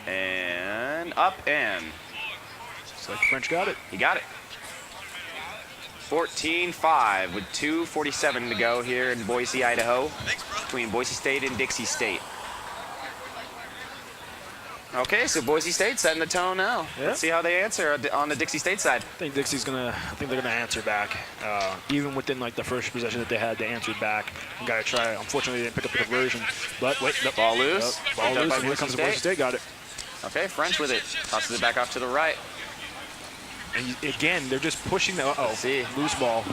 And up and Looks like French got it. he got it. 14-5 with 2:47 to go here in Boise, Idaho, between Boise State and Dixie State. Okay, so Boise State setting the tone now. Yeah. Let's see how they answer on the Dixie State side. I think they're gonna answer back. Even within like the first possession that they had, they answered back. And got to try. Unfortunately, they didn't pick up the conversion. But wait, no, Ball loose. no, ball Picked up loose. by And here Boise comes the State. Boise State. Got it. Okay, French with it. Tosses it back off to the right. And again, they're just pushing the. See. Loose ball.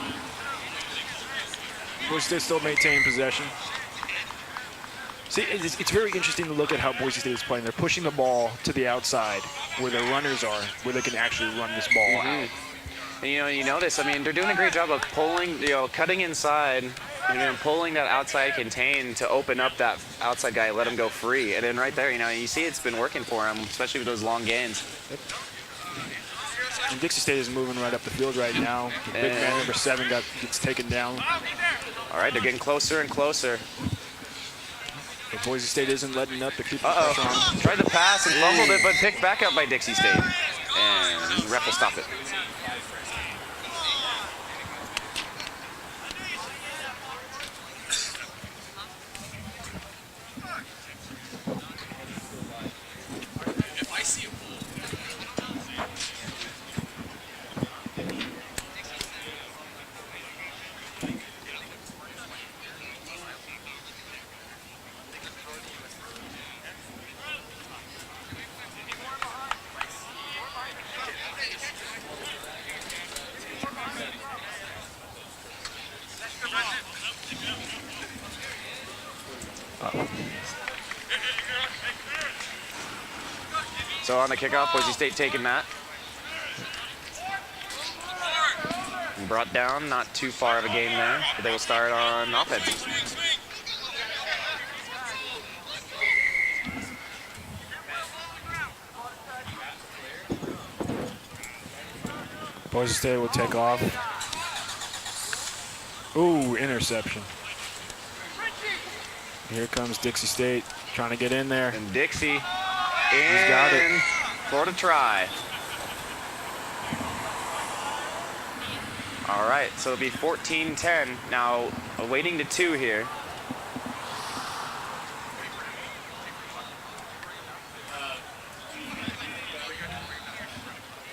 Boise State still maintain possession. See, it's very interesting to look at how Boise State is playing. They're pushing the ball to the outside where their runners are, where they can actually run this ball out. And you notice, I mean, they're doing a great job of pulling, cutting inside, and pulling that outside contain to open up that outside guy, let him go free. And then right there, you see it's been working for him, especially with those long gains. And Dixie State is moving right up the field right now. The big man number 7 gets taken down. All right, they're getting closer and closer. But Boise State isn't letting up to keep the pressure on. Tried to pass and fumbled it, but picked back up by Dixie State. And ref will stop it. So on the kickoff, Boise State taking that. And brought down, not too far of a game there, but they will start on offense. Boise State will take off. Ooh, interception. Here comes Dixie State trying to get in there. And Dixie He's got it. for the try. All right, so it'll be 14-10. Now awaiting the 2 here.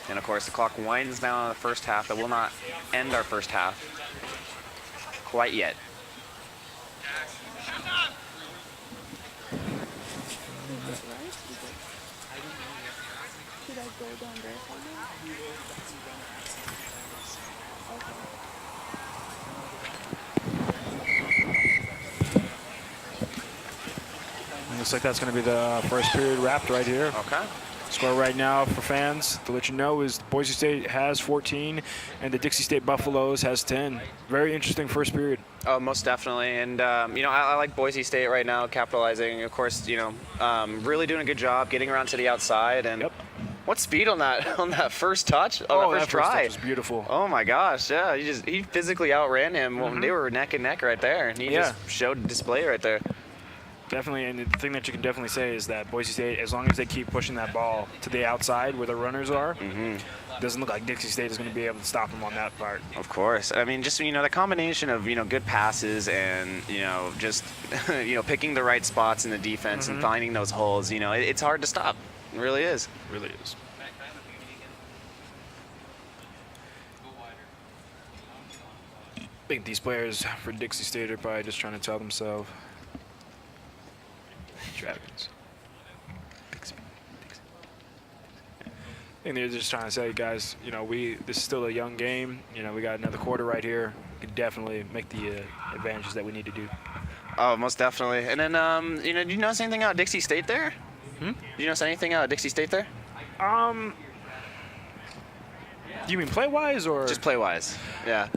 And of course, the clock winds down on the first half. That will not end our first half quite yet. Should I go down there for now? Looks like that's going to be the first period wrapped right here. Okay. Score right now for fans to let you know is Boise State has 14 and the Dixie State Buffaloes has 10. Very interesting first period. Oh, most definitely. And, you know, I like Boise State right now, capitalizing. Of course, you know, really doing a good job getting around to the outside. And Yep. what speed on that first touch? Oh, that that first try. touch was beautiful. Oh my gosh, yeah. He physically outran him when they were neck and neck right there. And he just showed display right there. Definitely, and the thing that you can definitely say is that Boise State, as long as they keep pushing that ball to the outside where the runners are, doesn't look like Dixie State is going to be able to stop them on that part. Of course. I mean, just, you know, the combination of, you know, good passes and, you know, just, you know, picking the right spots in the defense and finding those holes, you know, it's hard to stop. It really is. Really is. I think these players for Dixie State are probably just trying to tell themselves, Dragons. I think they're just trying to say, guys, you know, this is still a young game. You know, we got another quarter right here. We can definitely make the advantages that we need to do. Oh, most definitely. And then, you know, did you notice anything out of Dixie State there? Did you notice anything out of Dixie State there? Do you mean play-wise or? Just play-wise, yeah.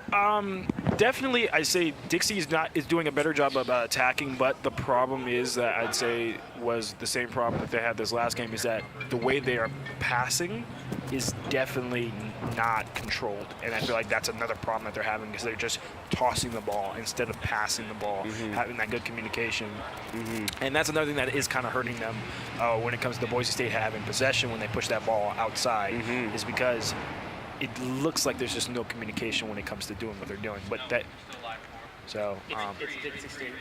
Definitely, I say Dixie is doing a better job of attacking, but the problem is that I'd say was the same problem that they had this last game, is that the way they are passing is definitely not controlled, and I feel like that's another problem that they're having, because they're just tossing the ball instead of passing the ball, having that good communication, and that's another thing that is kind of hurting them when it comes to Boise State having possession when they push that ball outside, is because it looks like there's just no communication when it comes to doing what they're doing. But that, so, It's Dixie State,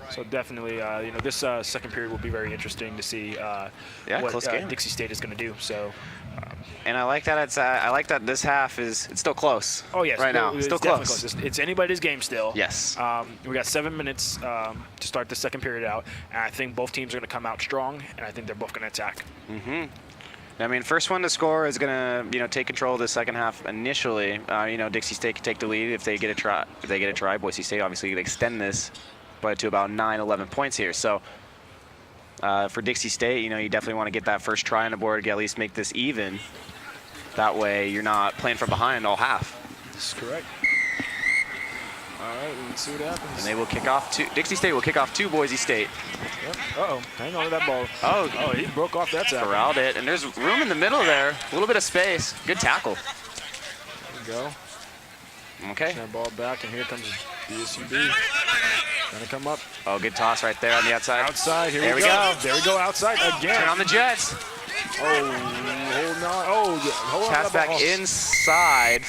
so definitely, you know, this second period will be very interesting to see what close game. Dixie State is going to do. So, And I like that I like that this half it's still close. oh yes, right now, it's still definitely close. It's anybody's game still. Yes. We got 7 minutes to start the second period out, and I think both teams are going to come out strong, and I think they're both going to attack. I mean, first one to score is gonna, you know, take control of the second half initially. You know, Dixie State can take the lead if they get a try. If they get a try, Boise State obviously can extend this, but to about 9-11 points here. So for Dixie State, you know, you definitely want to get that first try on the board, get at least make this even. That way, you're not playing from behind all half. That's correct. All right, let's see what happens. And they will kick off to Dixie State will kick off to Boise State. Yep. Uh-oh, hang on to that ball. Oh, he broke off that tackle. corralled it, and there's room in the middle there. A little bit of space. Good tackle. There we go. Okay. That ball back, and here comes BSUB. Gonna come up. Oh, good toss right there on the outside. Outside, here There we we go. go. There we go, outside again. Turn on the Jets. Oh, holding on. Oh, yeah, hold on. Pass to that back ball. inside.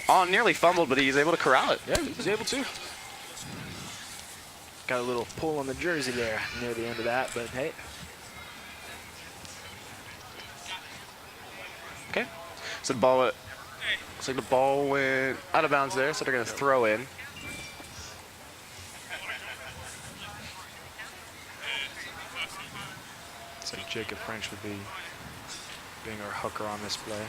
Oh, nearly fumbled, but he's able to corral it. Yeah, he was able to. Got a little pull on the jersey there near the end of that, but hey. Okay. So the ball went, looks like the ball went out of bounds there, so they're going to throw in. Looks like Jacob French would be being our hooker on this play.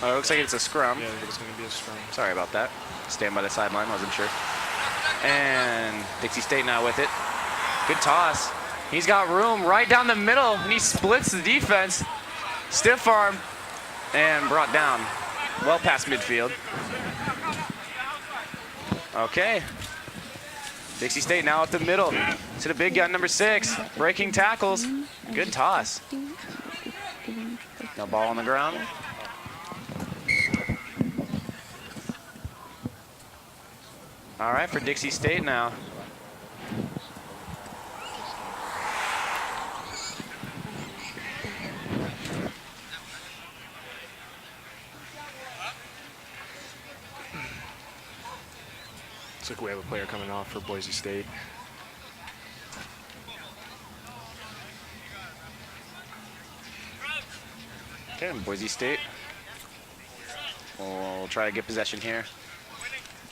Oh, it looks like it's a scrum. Yeah, I think it's going to be a scrum. Sorry about that. Stand by the sideline, wasn't sure. And Dixie State now with it. Good toss. He's got room right down the middle, and he splits the defense. Stiff arm, and brought down. Well past midfield. Okay. Dixie State now up the middle to the big gun, number 6. Breaking tackles. Good toss. No ball on the ground. All right, for Dixie State now. Looks like we have a player coming off for Boise State. Okay, Boise State. We'll try to get possession here.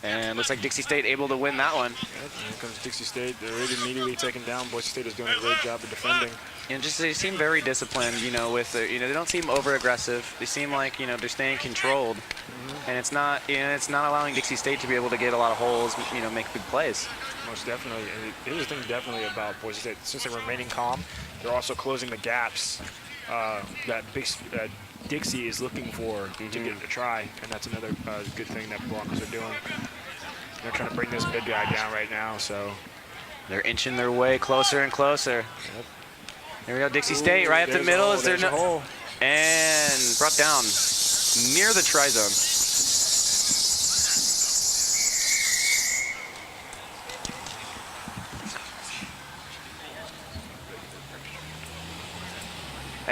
And looks like Dixie State able to win that one. Yep, here comes Dixie State. They're already immediately taken down. Boise State is doing a great job of defending. And just they seem very disciplined, you know, with the, they don't seem over aggressive. They seem like, they're staying controlled. And it's not, it's not allowing Dixie State to be able to get a lot of holes, make big plays. Most definitely. And here's the thing definitely about Boise State. Since they're remaining calm, they're also closing the gaps that Dixie is looking for to get a try. And that's another good thing that Broncos are doing. They're trying to bring this big guy down right now, so. They're inching their way closer and closer. Yep. Here we go, Dixie State right up the middle. Is there no hole? And brought down near the try zone.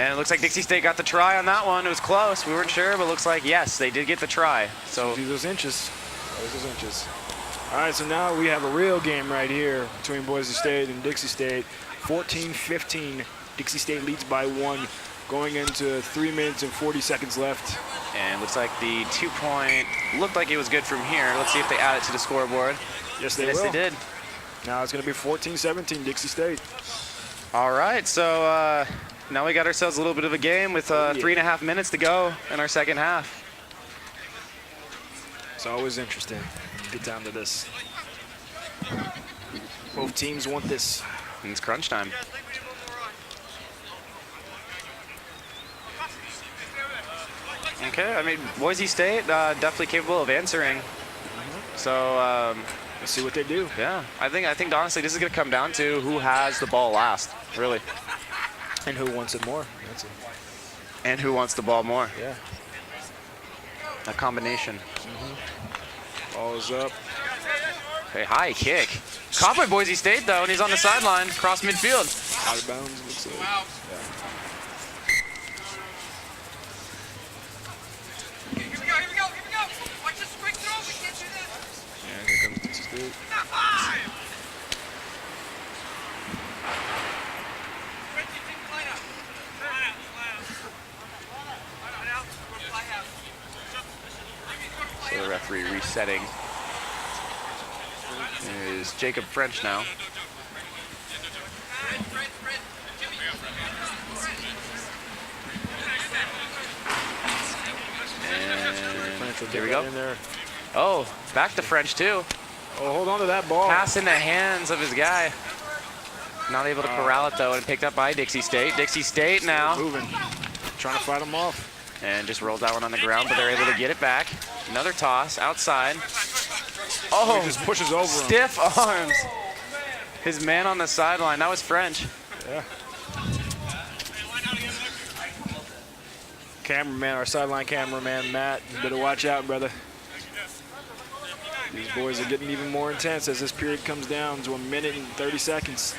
And it looks like Dixie State got the try on that one. It was close. We weren't sure, but looks like, yes, they did get the try. So see those inches. Those inches. All right, so now we have a real game right here between Boise State and Dixie State. 14-15. Dixie State leads by 1 going into 3 minutes and 40 seconds left. And looks like the 2-point looked like it was good from here. Let's see if they add it to the scoreboard. Yes, they yes, will. They did. Now it's going to be 14-17 Dixie State. All right, so now we got ourselves a little bit of a game with 3.5 minutes to go in our second half. It's always interesting. Get down to this. Both teams want this. And it's crunch time. Okay, I mean, Boise State definitely capable of answering. So let's see what they do. Yeah, I think honestly this is going to come down to who has the ball last, really. And who wants it more. That's it. And who wants the ball more. Yeah. A combination. Ball is up. Hey, high kick. Caught by Boise State, though, and he's on the sideline, across midfield. Out of bounds, looks like. Wow. Yeah. Here we go. Watch this quick throw. We can't do this. And here comes Dixie State. So the referee resetting is Jacob French now. And here we go. Oh, back to French too. Oh, hold on to that ball. Pass in the hands of his guy. Not able to corral it though, and picked up by Dixie State. Dixie State now. Moving. Trying to fight him off. And just rolls that one on the ground, but they're able to get it back. Another toss outside. Oh, he just pushes over him. Stiff arms. His man on the sideline. That was French. Yeah. Cameraman, our sideline cameraman, Matt, you better watch out, brother. These boys are getting even more intense as this period comes down to 1 minute and 30 seconds.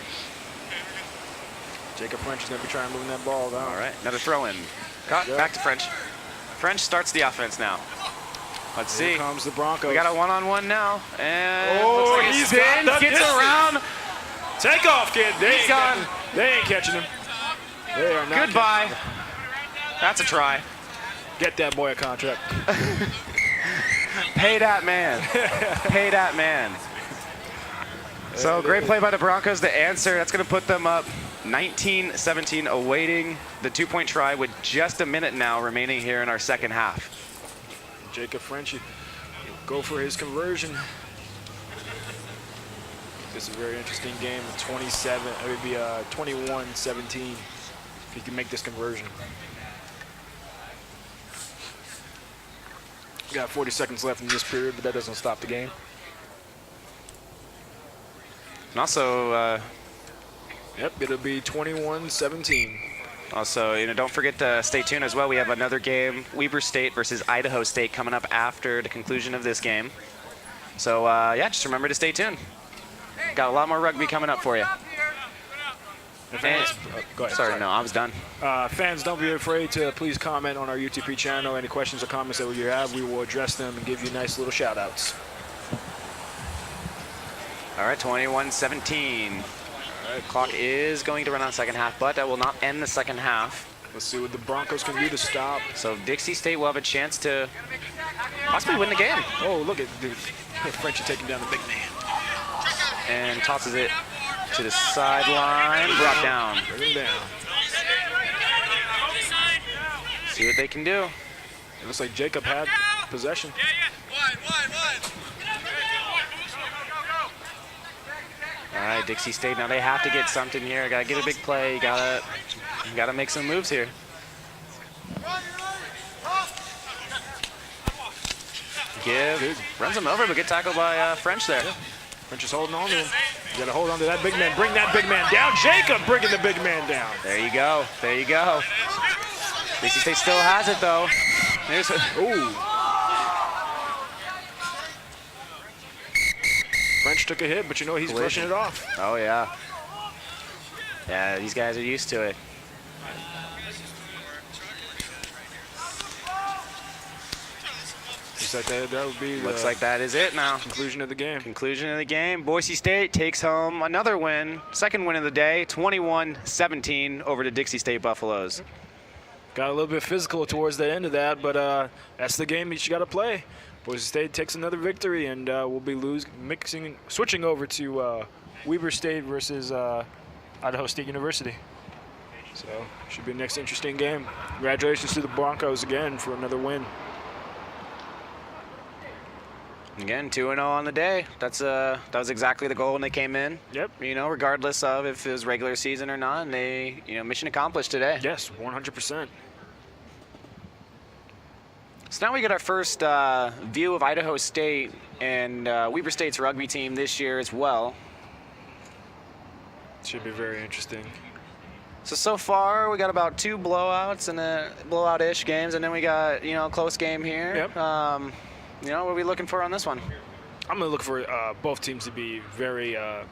Jacob French is going to be trying to move that ball down. All right, another throw in. Cut, back to French. French starts the offense now. Let's see. Here comes the Broncos. We got a one-on-one now. And oh, looks like he's he spins, got the gets distance. around. Take off, kid. He's gone. They ain't catching him. They are not. Goodbye. That's a try. Get that boy a contract. Pay that man. Pay that man. So great play by the Broncos to answer. That's going to put them up 19-17, awaiting the 2-point try with just a minute now remaining here in our second half. Jacob French, go for his conversion. This is a very interesting game. 27, it would be 21-17 if you can make this conversion. We got 40 seconds left in this period, but that doesn't stop the game. And also, Yep, it'll be 21-17. also, don't forget to stay tuned as well. We have another game, Weber State versus Idaho State, coming up after the conclusion of this game. So, yeah, just remember to stay tuned. Got a lot more rugby coming up for you. Fans, go ahead. Sorry, no, I was done. Fans, don't be afraid to please comment on our YouTube channel. Any questions or comments that you have, we will address them and give you nice little shout-outs. All right, 21-17. All right, clock is going to run on second half, but that will not end the second half. Let's see what the Broncos can do to stop. So Dixie State will have a chance to possibly win the game. Oh, look at the Frenchie taking down the big man. And tosses it to the sideline, brought down. Bring him down. See what they can do. It looks like Jacob had possession. All right, Dixie State, now they have to get something here. Gotta get a big play. Gotta make some moves here. Runs him over, but good tackle by French there. French is holding on to him. You gotta hold on to that big man. Bring that big man down. Jacob bringing the big man down. There you go. There you go. Dixie State still has it though. There's a, ooh. French took a hit, but he's brushing it off. Oh yeah. Yeah, these guys are used to it. Looks like that would be. Looks like that is it now. Conclusion of the game. Conclusion of the game. Boise State takes home another win, second win of the day, 21-17 over the Dixie State Buffaloes. Got a little bit physical towards the end of that, but that's the game that you got to play. Boise State takes another victory, and we'll be switching over to Weber State versus Idaho State University. So should be the next interesting game. Congratulations to the Broncos again for another win. Again, 2-0 on the day. That was exactly the goal when they came in. Yep. Regardless of if it was regular season or not, and they, mission accomplished today. Yes, 100%. So now we get our first view of Idaho State and Weber State's rugby team this year as well. Should be very interesting. So far we got about 2 blowouts and blowout-ish games, and then we got a close game here. Yep. What are we looking for on this one? I'm going to look for both teams to be very, I'd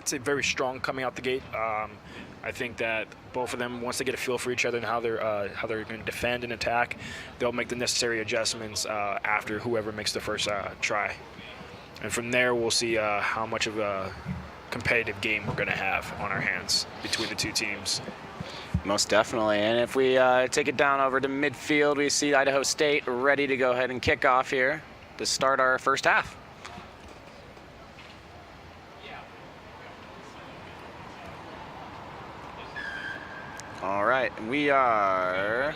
say very strong coming out the gate. I think that both of them, once they get a feel for each other and how they're going to defend and attack, they'll make the necessary adjustments after whoever makes the first try. And from there, we'll see how much of a competitive game we're going to have on our hands between the two teams. Most definitely. And if we take it down over to midfield, we see Idaho State ready to go ahead and kick off here to start our first half. All right, we are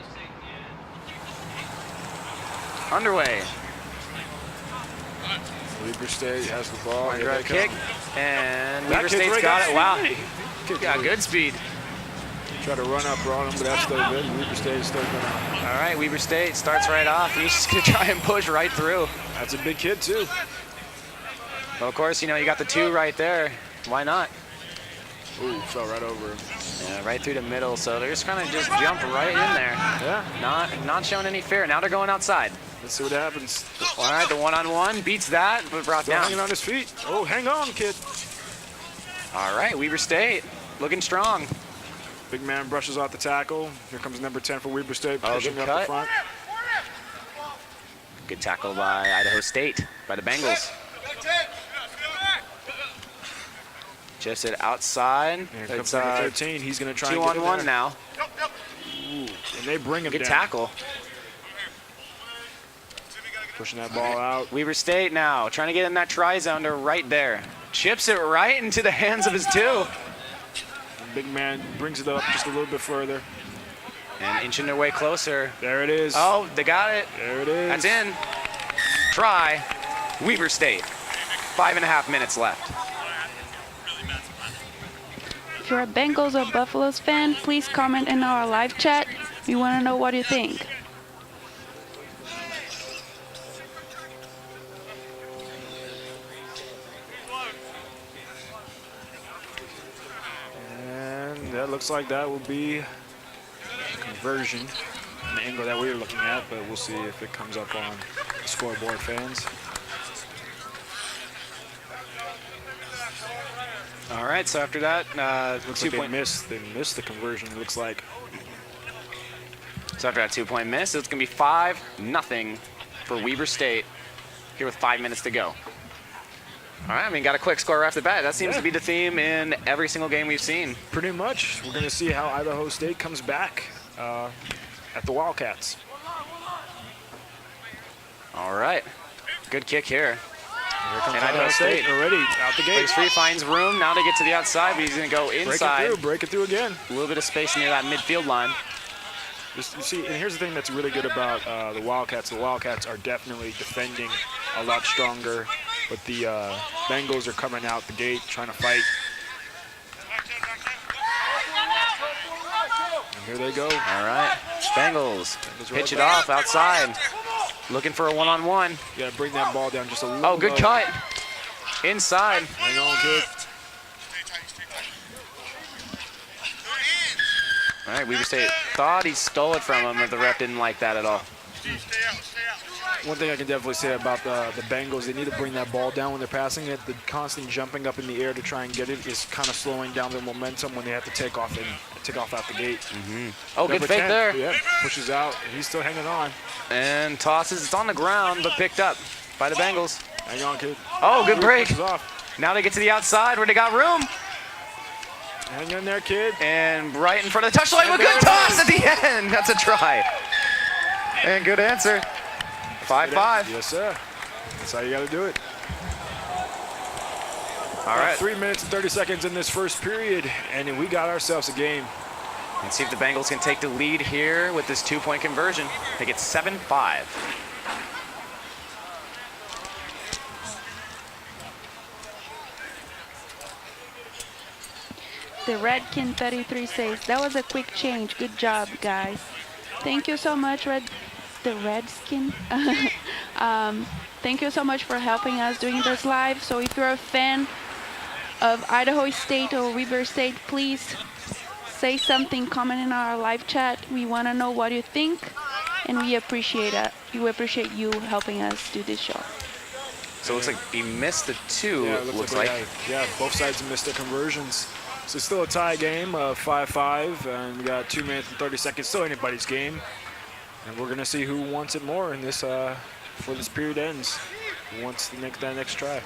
underway. Weber State has the ball. Drive kick, and Weber State's got it. Wow, got good speed. Try to run up on him, but that's still good. Weber State is still going on. All right, Weber State starts right off. He's just going to try and push right through. That's a big kid, too. Well, of course, you got the 2 right there. Why not? Ooh, fell right over him. Yeah, right through the middle. So they're just kind of just jump right in there. Yeah. Not showing any fear. Now they're going outside. Let's see what happens. All right, the one-on-one beats that, but brought Still down. hanging on his feet. Oh, hang on, kid. All right, Weber State looking strong. Big man brushes off the tackle. Here comes number 10 for Weber State, pushing good up the cut. front. Good tackle by Idaho State, by the Bengals. Just it outside. Here comes number 13. He's going to try and get it 2-on-1 there. now. Ooh, and they bring him Good down. tackle. Pushing that ball out. Weber State now trying to get in that try zone. They're right there. Chips it right into the hands of his 2. The big man brings it up just a little bit further. And inching their way closer. There it is. Oh, they got it. There it is. That's in. Try, Weber State. 5.5 minutes left. If you're a Bengals or Buffaloes fan, please comment in our live chat. We want to know what you think. And that looks like that will be a conversion, an angle that we were looking at, but we'll see if it comes up on the scoreboard, fans. All right, so after that, Looks like they missed the conversion, it looks like. So after that 2-point miss, it's going to be 5-0 for Weber State here with 5 minutes to go. All right, I mean, got a quick score right off the bat. That seems to be the theme in every single game we've seen. Pretty much. We're going to see how Idaho State comes back at the Wildcats. All right, good kick here. Here comes And Idaho State already out the gate. Breaks free, finds room now to get to the outside, but he's going to go inside. Break it through again. A little bit of space near that midfield line. You see, and here's the thing that's really good about the Wildcats. The Wildcats are definitely defending a lot stronger, but the Bengals are coming out the gate trying to fight. And here they go. All right, Bengals pitch it off outside. Looking for a one-on-one. You got to bring that ball down just a little. Oh, good cut. Inside. Hang on, kid. All right, Weber State thought he stole it from him, but the ref didn't like that at all. One thing I can definitely say about the Bengals, they need to bring that ball down when they're passing it. The constant jumping up in the air to try and get it is kind of slowing down their momentum when they have to take off out the gate. Oh, good fake 10, there. Yep, pushes out. He's still hanging on. And tosses. It's on the ground, but picked up by the Bengals. Hang on, kid. Oh, good break. Pushes off. Now they get to the outside where they got room. Hang in there, kid. And right in front of the touchline with a good toss at the end. That's a try. And good answer. 5-5. Yes, sir. That's how you got to do it. All right. 3 minutes and 30 seconds in this first period, and we got ourselves a game. Let's see if the Bengals can take the lead here with this 2-point conversion. I think it's 7-5. The Redkin 33 says, that was a quick change. Good job, guys. Thank you so much, the Redskin. Thank you so much for helping us doing this live. So if you're a fan of Idaho State or Weber State, please say something, comment in our live chat. We want to know what you think, and we appreciate it. We appreciate you helping us do this show. So it looks like he missed the two, Yeah, it looks like. Yeah, both sides missed their conversions. So it's still a tie game, 5-5, and we got 2 minutes and 30 seconds, still anybody's game. And we're gonna see who wants it more in this before this period ends. Who wants that next try?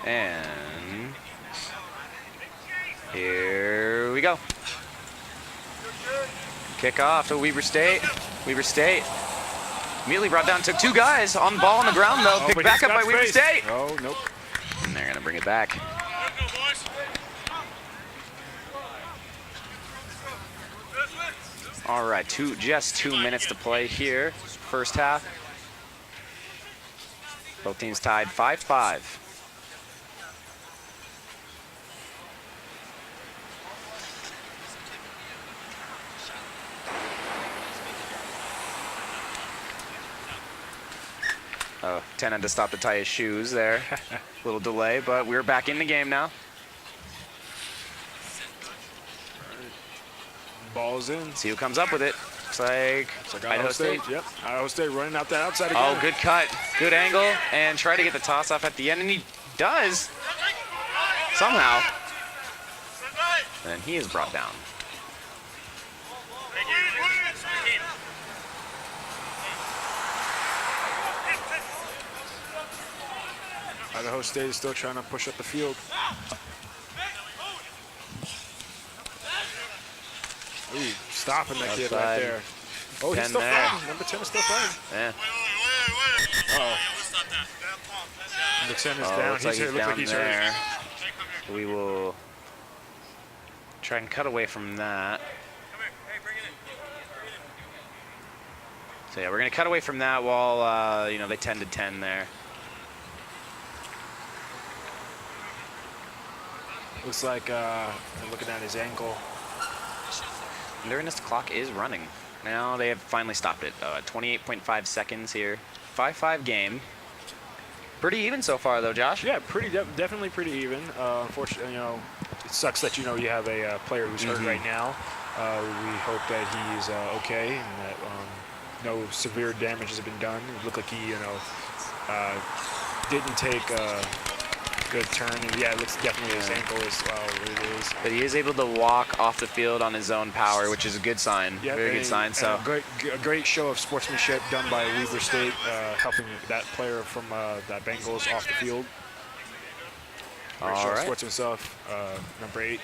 And here we go. Kickoff to Weber State. Weber State immediately brought down, took two guys on the ball on the ground though. Picked back up by Weber State. Oh, nope. And they're gonna bring it back. All right, just 2 minutes to play here, first half. Both teams tied 5-5. Oh, 10 had to stop to tie his shoes there. Little delay, but we're back in the game now. Ball's in. See who comes up with it. Looks like Idaho State. Yep, Idaho State running out that outside again. Oh, good cut. Good angle. And try to get the toss off at the end. And he does. Somehow. And he is brought down. Idaho State is still trying to push up the field. Ooh, stopping that kid right there. Oh, he's still fighting. Number 10 is still fighting. Yeah. Uh-oh. Number 10 is down. Looks like he's down he's there. hurt. We will try and cut away from that. So yeah, we're going to cut away from that while, you know, they 10-10 there. Looks like I'm looking at his ankle. Endurance clock is running. Now they have finally stopped it. 28.5 seconds here. 5-5 game. Pretty even so far, though, Josh. Yeah, definitely pretty even. Unfortunately, you know, it sucks that, you know, you have a player who's hurt right now. We hope that he's okay and that no severe damage has been done. It looked like he, you know, didn't take a good turn. And yeah, it looks definitely his ankle is what it is. But he is able to walk off the field on his own power, which is a good sign. Yeah, very good sign. So a great show of sportsmanship done by Weber State, helping that player from that Bengals off the field. Great show of sportsman stuff. Number 8.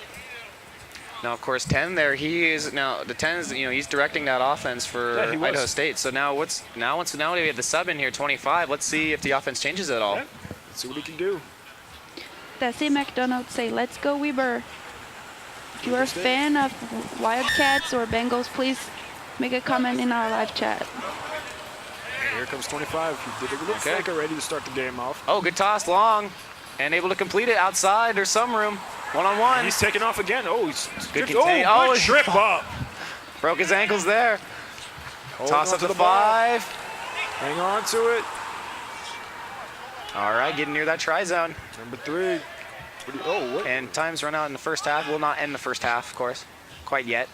Now, of course, 10 there. He is now the 10 is, you know, he's directing that offense for Idaho State. So now we have the sub in here, 25. Let's see if the offense changes at all. Yeah. Let's see what he can do. Desi McDonald say, "Let's go Weber." If you are a fan of Wildcats or Bengals, please make a comment in our live chat. And here comes 25. He did a little flicker ready to start the game off. Oh, good toss, long, and able to complete it outside. There's some room. One-on-one. He's taking off again. Oh, he's good contain. Oh, trip up. Broke his ankles there. Toss up to the 5. Hang on to it. All right, getting near that try zone. Number 3. What? And time's run out in the first half. Will not end the first half, of course. Quite yet.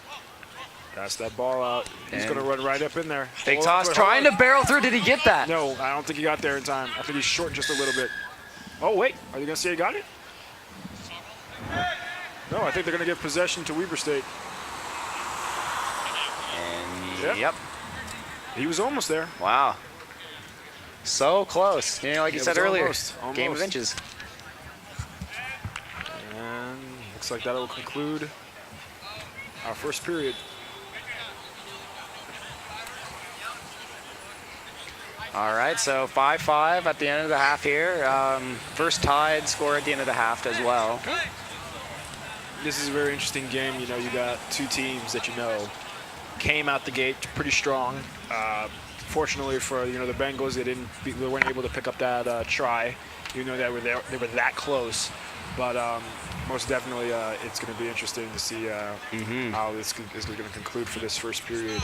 Pass that ball out. He's going to run right up in there. Big toss, trying to barrel through. Did he get that? No, I don't think he got there in time. I think he's short just a little bit. Oh, wait. Are they going to say he got it? No, I think they're going to give possession to Weber State. And yep. He was almost there. Wow. So close. You know, like you said earlier, almost. Game of inches. And looks like that will conclude our first period. All right, so 5-5 at the end of the half here. First tied score at the end of the half as well. This is a very interesting game. You know, you got two teams that you know came out the gate pretty strong. Fortunately for the Bengals, they weren't able to pick up that try, even though they were that close. But most definitely, it's going to be interesting to see how this is going to conclude for this first period.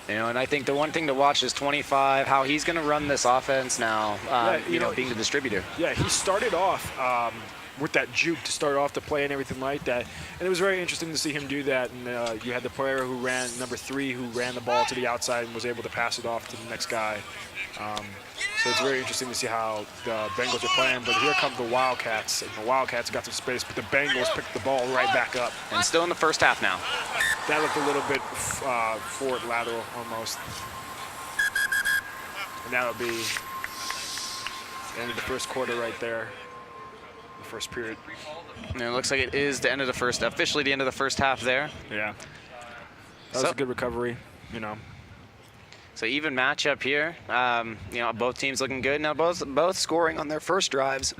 You know, and I think the one thing to watch is 25, how he's going to run this offense now, being the distributor. Yeah, he started off with that juke to start off the play and everything like that. And it was very interesting to see him do that. And you had the player who ran, number 3, who ran the ball to the outside and was able to pass it off to the next guy. So it's very interesting to see how the Bengals are playing. But here come the Wildcats. And the Wildcats got some space, but the Bengals picked the ball right back up. And still in the first half now. That looked a little bit forward lateral almost. And that'll be the end of the first quarter right there. The first period. And it looks like it is the end of the first, officially the end of the first half there. Yeah. That was a good recovery, So even matchup here. Both teams looking good. Now both scoring on their first drives.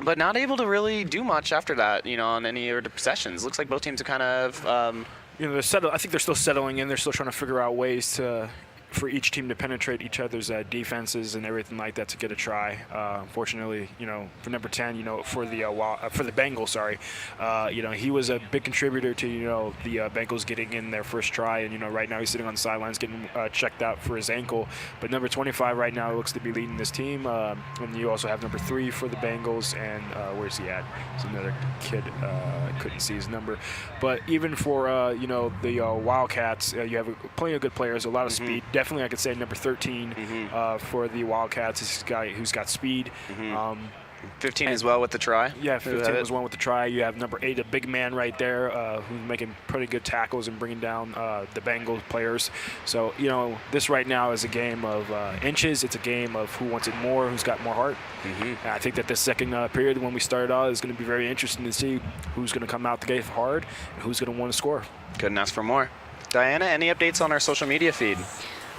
But not able to really do much after that, on any of the possessions. Looks like both teams are kind of... I think they're still settling in. They're still trying to figure out ways for each team to penetrate each other's defenses and everything like that to get a try. Unfortunately, for number 10, for the Bengals, he was a big contributor to the Bengals getting in their first try, and right now he's sitting on the sidelines getting checked out for his ankle. But number 25 right now looks to be leading this team, and you also have number 3 for the Bengals, and where's he at? It's another kid. Couldn't see his number, but even for the Wildcats, you have plenty of good players, a lot of speed. Definitely, I could say number 13 for the Wildcats. This guy who's got speed. 15 as well with the try. Yeah, 15 was one with the try. You have number 8, a big man right there, who's making pretty good tackles and bringing down the Bengals players. So, this right now is a game of inches. It's a game of who wants it more, who's got more heart. And I think that this second period, when we start out, is going to be very interesting to see who's going to come out the gate hard and who's going to want to score. Couldn't ask for more. Diana, any updates on our social media feed?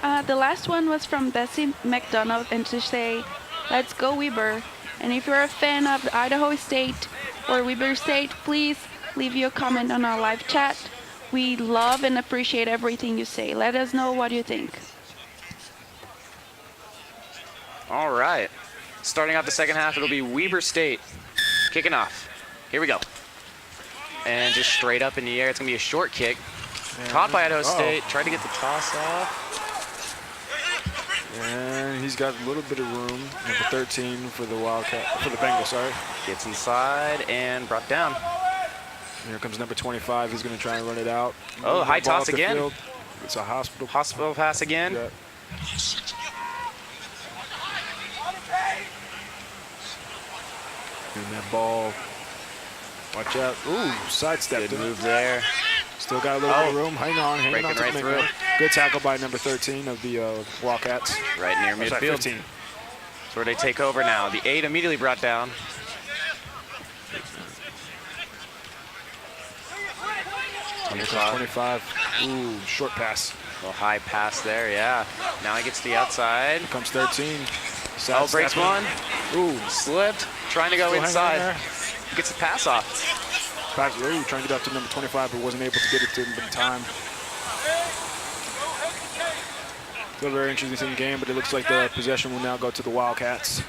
The last one was from Desi McDonald, and to say, "Let's go Weber." And if you're a fan of Idaho State or Weber State, please leave your comment on our live chat. We love and appreciate everything you say. Let us know what you think. All right. Starting out the second half, it'll be Weber State kicking off. Here we go. And just straight up in the air. It's going to be a short kick. Caught by Idaho State. Tried to get the toss off. And he's got a little bit of room. Number 13 for the Wildcat, for the Bengals, sorry. Gets inside and brought down. Here comes number 25. He's going to try and run it out. Oh, high toss again. Field. It's a hospital pass again. Yeah. And that ball. Watch out. Ooh, sidestepped. Good move there. Still got a little bit of room. Hang on. Hang on. Breaking right through. Good tackle by number 13 of the Wildcats. Right near midfield. 15. That's where they take over now. The 8 immediately brought down. Here comes 25. Ooh, short pass. A little high pass there, yeah. Now he gets to the outside. Here comes 13. Oh, breaks one. Ooh, Slipped. Trying to go inside. Gets the pass off. Ooh, trying to get up to number 25, but wasn't able to get it to him in time. Still a very interesting game, but it looks like the possession will now go to the Wildcats.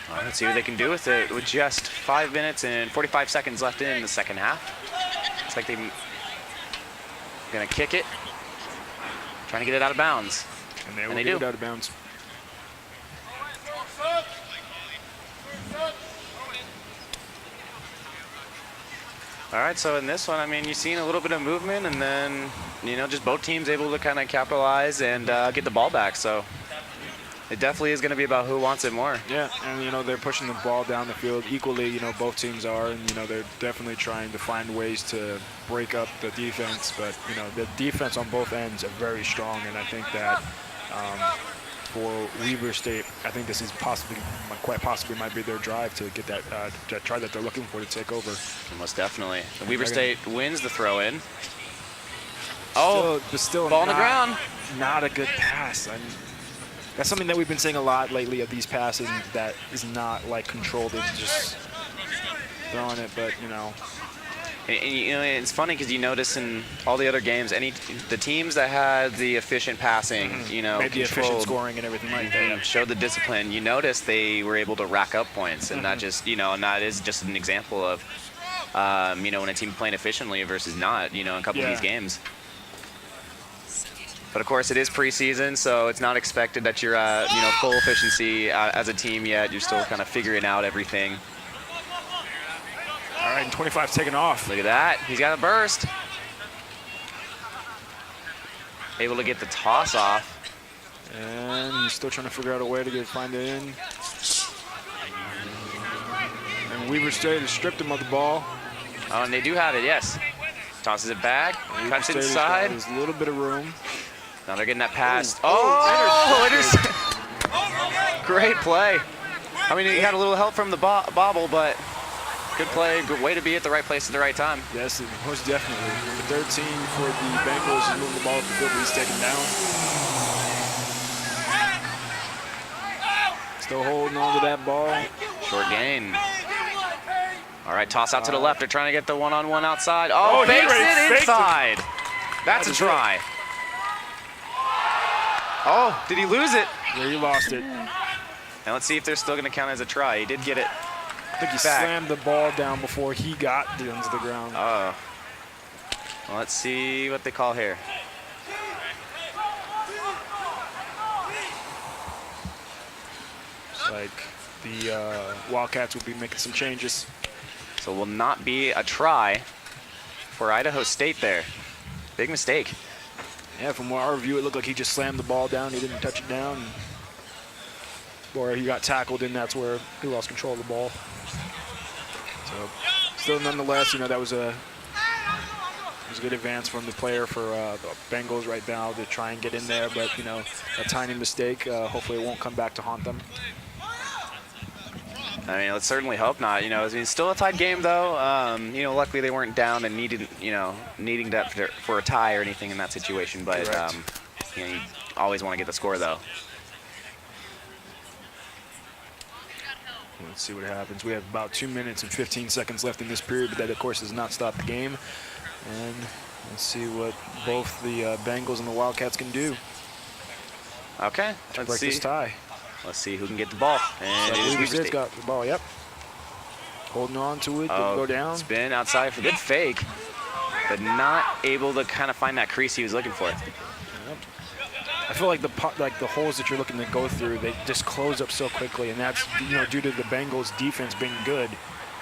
All right, let's see what they can do with it with just 5 minutes and 45 seconds left in the second half. Looks like they're gonna kick it, trying to get it out of bounds. And they will they get do. it out of bounds. All right, so in this one, I mean, you've seen a little bit of movement, and then, you know, just both teams able to kind of capitalize and get the ball back. So it definitely is going to be about who wants it more. Yeah, and, you know, they're pushing the ball down the field equally. You know, both teams are, and, you know, they're definitely trying to find ways to break up the defense. But, you know, the defense on both ends are very strong, and I think that for Weber State, I think this is quite possibly might be their drive to get that try that they're looking for to take over. Most definitely. Weber State wins the throw-in. Oh, still ball on the ground. Not a good pass. I mean, that's something that we've been saying a lot lately of these passes that is not like controlled and just throwing it, but you know. And, you know, it's funny because you notice in all the other games, the teams that had the efficient passing, you know, maybe efficient scoring and everything like that, showed the discipline. You notice they were able to rack up points, and not just, you know, and that is just an example of, you know, when a team playing efficiently versus not, you know, in a couple of these games. But of course, it is preseason, so it's not expected that you're, you know, full efficiency as a team yet. You're still kind of figuring out everything. All right, and 25's taking off. Look at that. He's got a burst. Able to get the toss off. And he's still trying to figure out a way to find it in. And Weber State has stripped him of the ball. Oh, and they do have it, yes. Tosses it back. Cuts Weber State inside. There's a little bit of room. Now they're getting that pass. Oh, great play. I mean, he had a little help from the bobble, but good play. Good way to be at the right place at the right time. Yes, most definitely. Number 13 for the Bengals is moving the ball up the field, but he's taken down. Still holding on to that ball. Short gain. All right, toss out to the left. They're trying to get the one-on-one outside. Oh, fakes it inside. That's a try. Oh, did he lose it? Yeah, he lost it. Now let's see if they're still going to count as a try. He did get it. I think he slammed the ball down before he got down to the ground. Oh. Well, let's see what they call here. It's like the Wildcats will be making some changes. So will not be a try for Idaho State there. Big mistake. Yeah, from our view, it looked like he just slammed the ball down. He didn't touch it down. Or he got tackled, and that's where he lost control of the ball. So, still, nonetheless, you know, that was a good advance from the player for the Bengals right now to try and get in there. But, you know, a tiny mistake. Hopefully it won't come back to haunt them. I mean, let's certainly hope not. You know, I mean, still a tight game, though. You know, luckily they weren't down and needing that for a tie or anything in that situation. But, you know, you always want to get the score, though. Let's see what happens. We have about 2 minutes and 15 seconds left in this period, but that, of course, does not stop the game. And let's see what both the Bengals and the Wildcats can do Okay, to let's break see. this tie. Let's see who can get the ball. And it is Weber Weber State's State. got the ball, yep. Holding on to it, Oh, go down. Spin outside for good fake, but not able to kind of find that crease he was looking for. I feel like the holes that you're looking to go through, they just close up so quickly, and that's due to the Bengals' defense being good,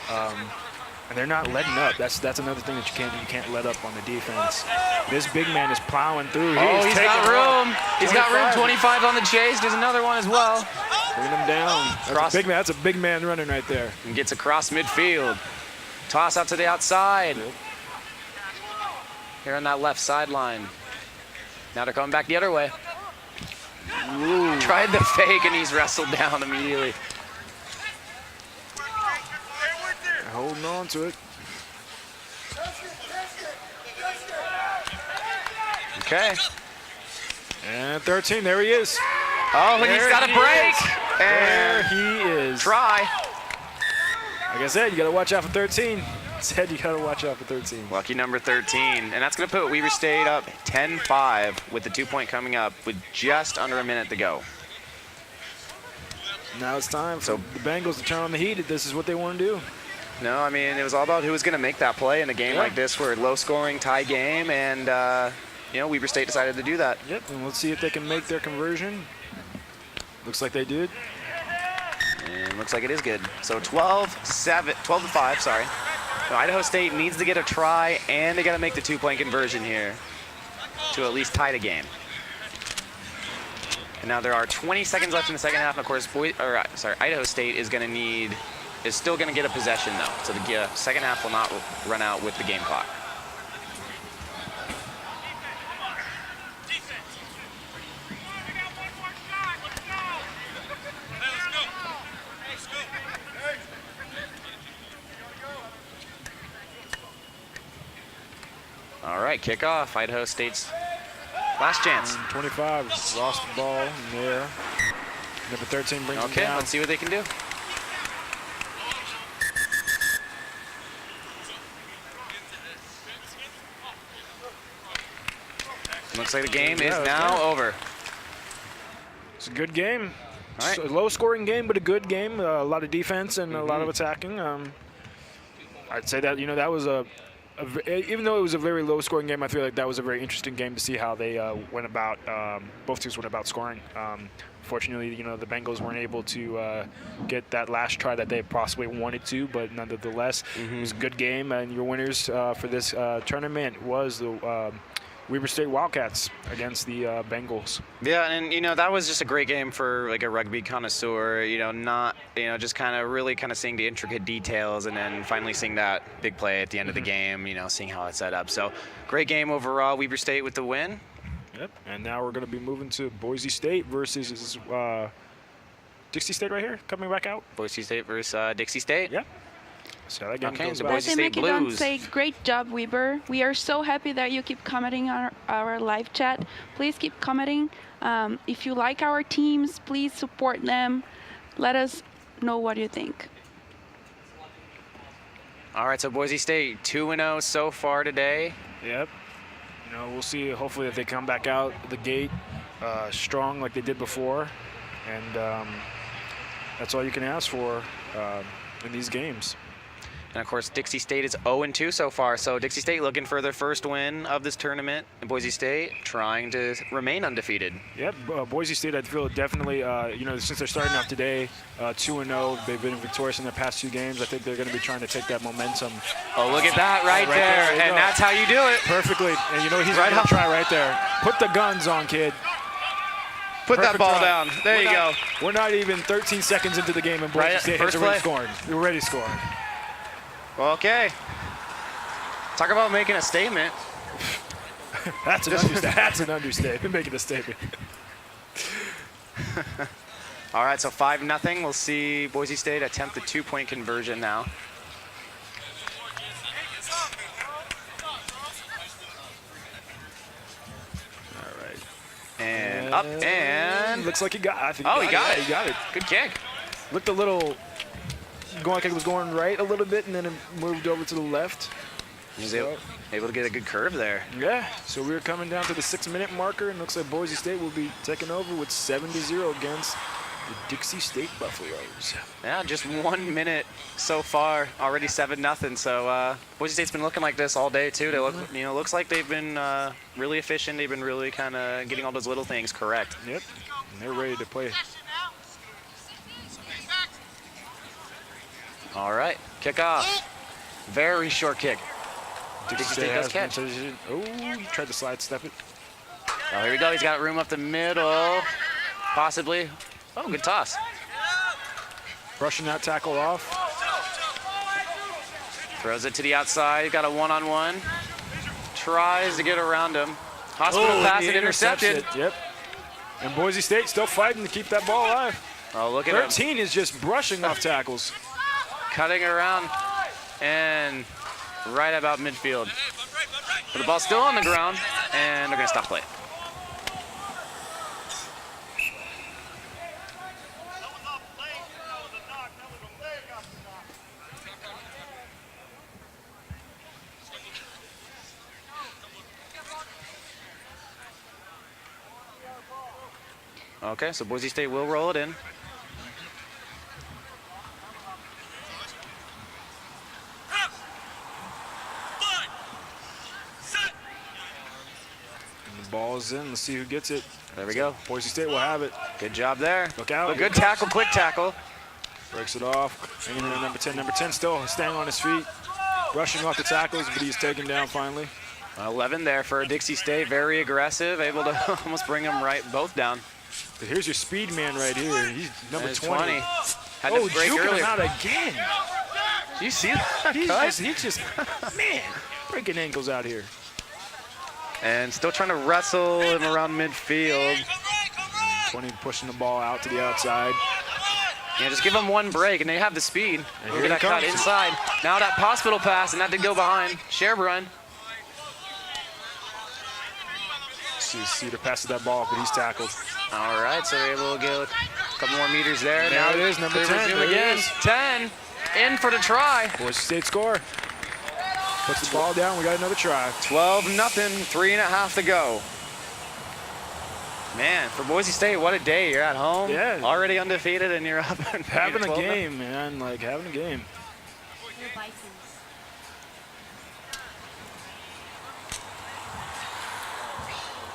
and they're not letting up. That's another thing that you can't let up on the defense. This big man is plowing through. Oh, he's got room. He's got room. 25. 25 on the chase. There's another one as well. Bringing him down. That's a big man running right there. And gets across midfield. Toss out to the outside. Yep. Here on that left sideline. Now they're coming back the other way. Ooh. Tried the fake and he's wrestled down immediately. Holding on to it. Okay. And 13, there he is. Oh, and he's got a break. There And he is. try. Like I said, you got to watch out for 13. Said you got to watch out for 13. Lucky number 13. And that's going to put Weber State up 10-5 with the 2-point coming up with just under a minute to go. Now it's time for the Bengals to turn on the heat. This is what they want to do. No, I mean, it was all about who was going to make that play in a game like this where low-scoring tie game, and, Weber State decided to do that. Yep, and let's see if they can make their conversion. Looks like they did. And looks like it is good. So 12-5, sorry. So Idaho State needs to get a try, and they got to make the 2-point conversion here to at least tie the game. And now there are 20 seconds left in the second half, and of course, Idaho State is still going to get a possession though. So the second half will not run out with the game clock. All right, kickoff. Idaho State's last chance. 25 lost the ball in there. Number 13 brings him Okay, down. let's see what they can do. Looks like the game is now over. It's a good game. All right. It's a low-scoring game, but a good game. A lot of defense and a lot of attacking. I'd say that that was even though it was a very low-scoring game, I feel like that was a very interesting game to see how they went about. Both teams went about scoring. Fortunately, the Bengals weren't able to get that last try that they possibly wanted to, but nonetheless, it was a good game. And your winners for this tournament was the Weber State Wildcats against the Bengals. Yeah, and that was just a great game for like a rugby connoisseur. Just kind of really seeing the intricate details, and then finally seeing that big play at the end of the game. Seeing how it's set up. So great game overall. Weber State with the win. Yep. And now we're going to be moving to Boise State versus Dixie State right here, coming back out. Boise State versus Dixie State. Yep. So that game Okay, goes the back. Boise State Make it don't Blues. say great job, Weber. We are so happy that you keep commenting on our live chat. Please keep commenting. If you like our teams, please support them. Let us know what you think. All right, so Boise State 2-0 so far today. Yep. We'll see. Hopefully, that they come back out the gate strong like they did before, and that's all you can ask for in these games. And of course, Dixie State is 0-2 so far. So Dixie State looking for their first win of this tournament. And Boise State trying to remain undefeated. Yep, Boise State, I feel definitely, since they're starting off today, 2-0, they've been victorious in their past 2 games. I think they're going to be trying to take that momentum. Oh, look at that right there. you And go. that's how you do it. Perfectly. And he's Right going up. to try right there. Put the guns on, kid. Put that Perfect ball try. down. There you go. We're not even 13 seconds into the game, and Boise Right, State first has already play. scored. We're already scoring. Okay. Talk about making a statement. That's an understatement. That's an understatement. Making a statement. All right, so 5-0. We'll see Boise State attempt the 2-point conversion now. All right. And up and looks like he got. I think. he got it. He got it. Good kick. Looked a little. Going like it was going right a little bit, and then it moved over to the left. He's able to get a good curve there. Yeah, so we're coming down to the 6-minute marker, and looks like Boise State will be taking over with 7-0 against the Dixie State Buffaloes. Yeah, just 1 minute so far, already 7-0. So Boise State's been looking like this all day too. They look, looks like they've been really efficient. They've been really kind of getting all those little things correct. Yep, and they're ready to play. All right, kickoff. Very short kick. Dixie State does catch. Oh, he tried to sidestep it. Oh, here we go. He's got room up the middle, possibly. Oh, good toss. Brushing that tackle off. Throws it to the outside. Got a one-on-one. Tries to get around him. Hospital pass and intercepted. Yep. And Boise State still fighting to keep that ball alive. Oh, look at him. 13 is just brushing off tackles. Cutting around and right about midfield. But the ball's still on the ground, and they're going to stop play. Okay, so Boise State will roll it in. Ball's in. Let's see who gets it. There we go. Boise State will have it. Good job there. Look out. A good tackle, quick tackle. Breaks it off. Hanging in at number 10. Number 10 still staying on his feet. Brushing off the tackles, but he's taken down finally. 11 there for Dixie State. Very aggressive. Able to almost bring them both down. But here's your speed man right here. He's number 20. Had to break juking earlier. him out again. Do you see that? He's just, man, breaking ankles out here. And still trying to wrestle him around midfield. 20 pushing the ball out to the outside. Yeah, just give them one break, and they have the speed. And Look here at that he cut comes. inside. Now that hospital pass, and that did go behind. Share run. Cedar passes that ball, but he's tackled. All right, so they're able to get a couple more meters there. There Now it is, number they 10. resume There it again. is. 10 in for the try. Boise State score. Puts the ball down. We got another try. 12-0, 3.5 to go. Man, for Boise State, what a day. You're at home, Yeah. already undefeated, and you're up and Having a 12-0. game, man. Like, having a game.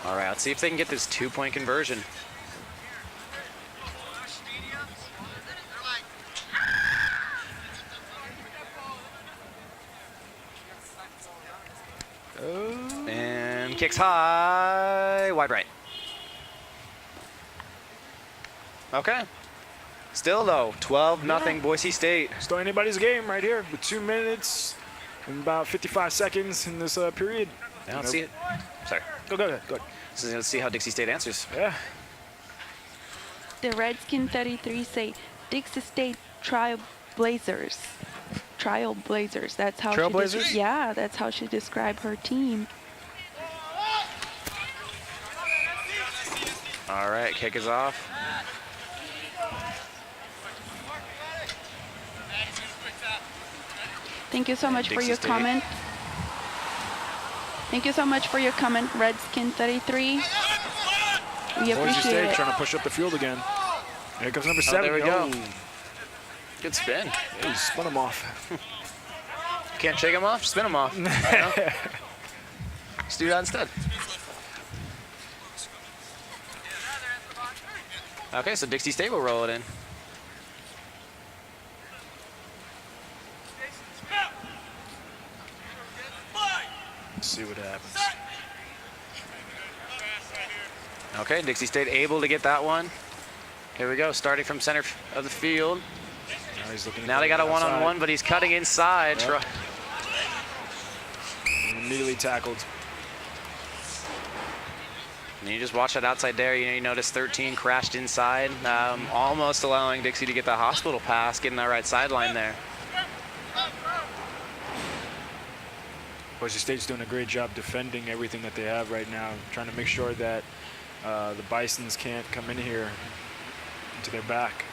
All right, let's see if they can get this 2-point conversion. And kicks high, wide right. Okay. Still though, 12-0 Boise State. Still anybody's game right here with 2 minutes and about 55 seconds in this period. Yeah, let's see it. Sorry. Go ahead. So let's see how Dixie State answers. Yeah. The Redskin 33 say Dixie State Trailblazers. Trailblazers. That's how Trailblazers? Yeah, that's how she described her team. All right, kick is off. Thank you so much for Dixie your State. comment. Thank you so much for your comment, Redskin 33. We Boise appreciate State it. trying to push up the field again. Here comes number 7. there we go. Good spin. Yeah, he spun him off. Can't shake him off, spin him off. You know? Let's do that instead. Okay, so Dixie State will roll it in. Let's see what happens. Okay, Dixie State able to get that one. Here we go, starting from center of the field. Now he's looking. Now they got a one-on-one, but he's cutting inside. Yep. Immediately tackled. And you just watch that outside there. You notice 13 crashed inside, almost allowing Dixie to get the hospital pass, getting that right sideline there. Boise State's doing a great job defending everything that they have right now, trying to make sure that the Bisons can't come in here into their back.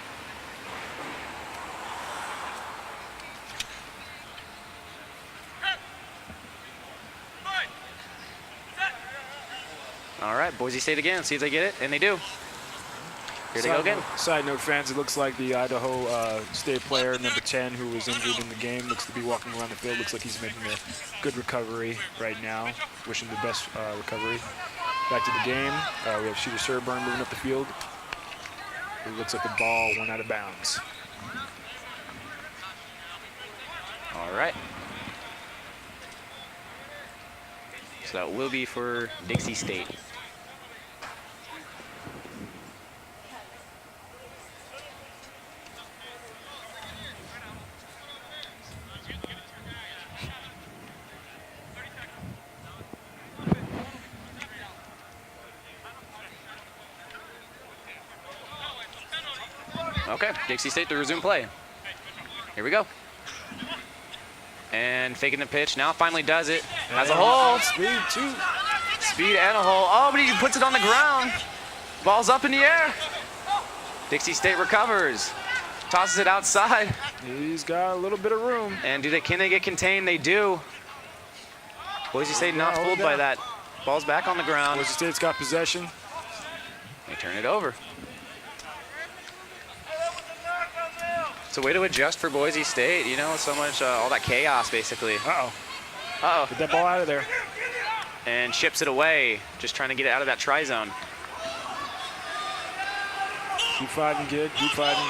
All right, Boise State again. See if they get it, and they do. Here they go again. Side note, fans, it looks like the Idaho State player, number 10, who was injured in the game, looks to be walking around the field. Looks like he's making a good recovery right now. Wishing the best recovery. Back to the game. We have Shooter Serburn moving up the field. It looks like the ball went out of bounds. All right. So that will be for Dixie State. Okay, Dixie State to resume play. Here we go. And faking the pitch. Now finally does it. Has a hole. Speed, too. Speed and a hole. Oh, but he puts it on the ground. Ball's up in the air. Dixie State recovers. Tosses it outside. He's got a little bit of room. And can they get contained? They do. Boise State not fooled by that. Ball's back on the ground. Boise State's got possession. They turn it over. It's a way to adjust for Boise State, you know, so much, all that chaos, basically. Uh-oh. Uh-oh. Get that ball out of there. And ships it away, just trying to get it out of that try zone. Keep fighting, kid. Keep fighting.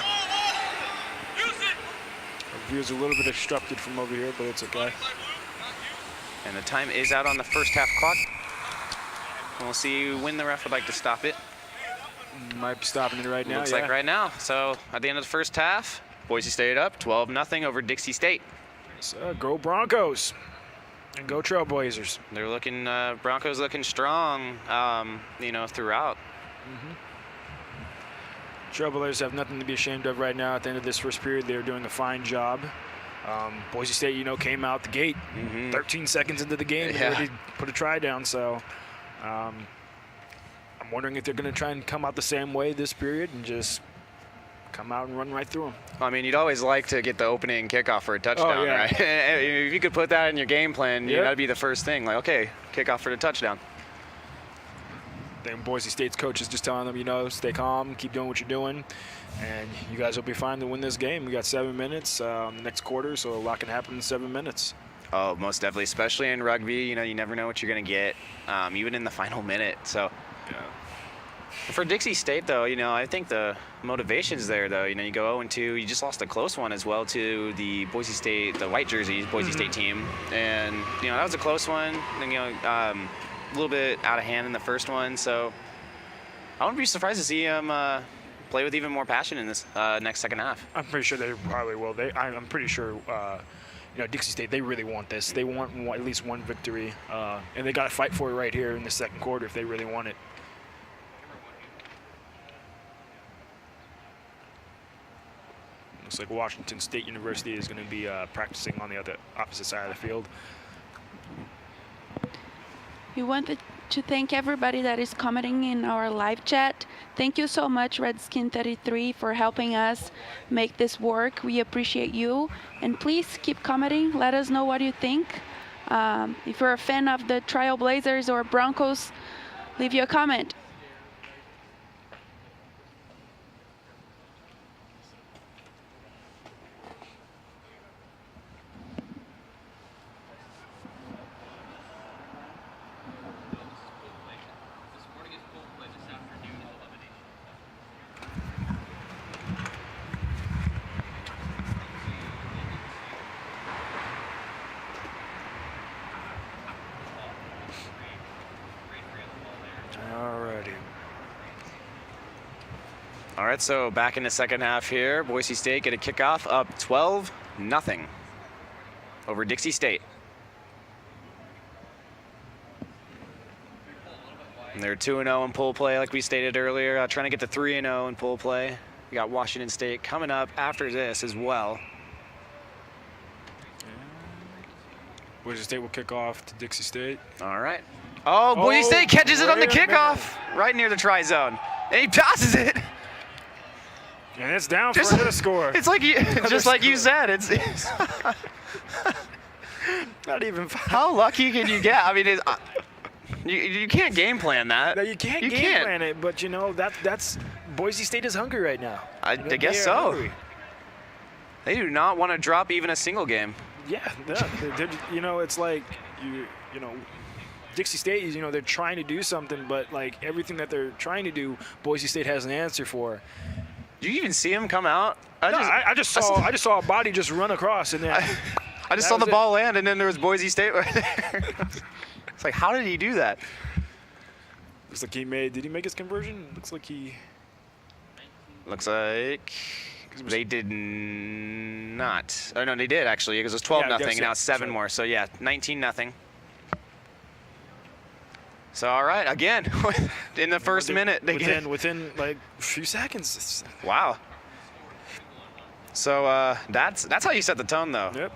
Our view's a little bit obstructed from over here, but it's okay. And the time is out on the first half clock. We'll see when the ref would like to stop it. Might be stopping it right now. Looks like right now. So at the end of the first half, Boise State up 12-0 over Dixie State. So go Broncos and go Trailblazers. They're looking, Broncos looking strong, you know, throughout. Trailblazers have nothing to be ashamed of right now. At the end of this first period, they're doing a fine job. Boise State, you know, came out the gate 13 seconds into the game and already put a try down. So I'm wondering if they're going to try and come out the same way this period and just come out and run right through them. I mean, you'd always like to get the opening kickoff for a touchdown, right? If you could put that in your game plan, that'd be the first thing. Like, okay, kickoff for the touchdown. Then Boise State's coach is just telling them, you know, stay calm, keep doing what you're doing, and you guys will be fine to win this game. We got 7 minutes next quarter, so a lot can happen in 7 minutes. Oh, most definitely, especially in rugby. You know, you never know what you're going to get, even in the final minute. So. Yeah. For Dixie State, though, you know, I think the motivation's there, though. You know, you go 0-2. You just lost a close one as well to the Boise State, the white jerseys, Boise State team. And, you know, that was a close one. And, you know, a little bit out of hand in the first one. So I wouldn't be surprised to see them play with even more passion in this next second half. I'm pretty sure they probably will. I'm pretty sure, you know, Dixie State, they really want this. They want at least one victory. And they got to fight for it right here in the second quarter if they really want it. Looks like Washington State University is going to be practicing on the opposite side of the field. We wanted to thank everybody that is commenting in our live chat. Thank you so much, Redskin33, for helping us make this work. We appreciate you. And please keep commenting. Let us know what you think. If you're a fan of the Trailblazers or Broncos, leave your comment. All right, so back in the second half here. Boise State get a kickoff up 12-0 over Dixie State. And they're 2-0 in pool play, like we stated earlier, trying to get to 3-0 in pool play. We got Washington State coming up after this as well. Boise State will kick off to Dixie State. All right. Oh, Boise State catches it on the kickoff, right near the try zone. And he passes it. And it's down for another score. It's like just like you said. It's not even. How lucky can you get? I mean, You can't game plan that. No, you can't game plan it, but you know that's Boise State is hungry right now. I guess so. They do not want to drop even a single game. Yeah, you know, it's like you know, Dixie State is, you know, they're trying to do something, but like everything that they're trying to do, Boise State has an answer for. Did you even see him come out? I just saw a body just run across, and then I just saw the ball land, and then there was Boise State right there. It's like, how did he do that? Looks like did he make his conversion? Looks like he. Looks like they did not. Oh, no, they did, actually, because it was 12-0, and now it's 7 more. So, yeah, 19-0. So, all right, again, in the first minute. Within, like, a few seconds. Wow. So, that's how you set the tone, though. Yep.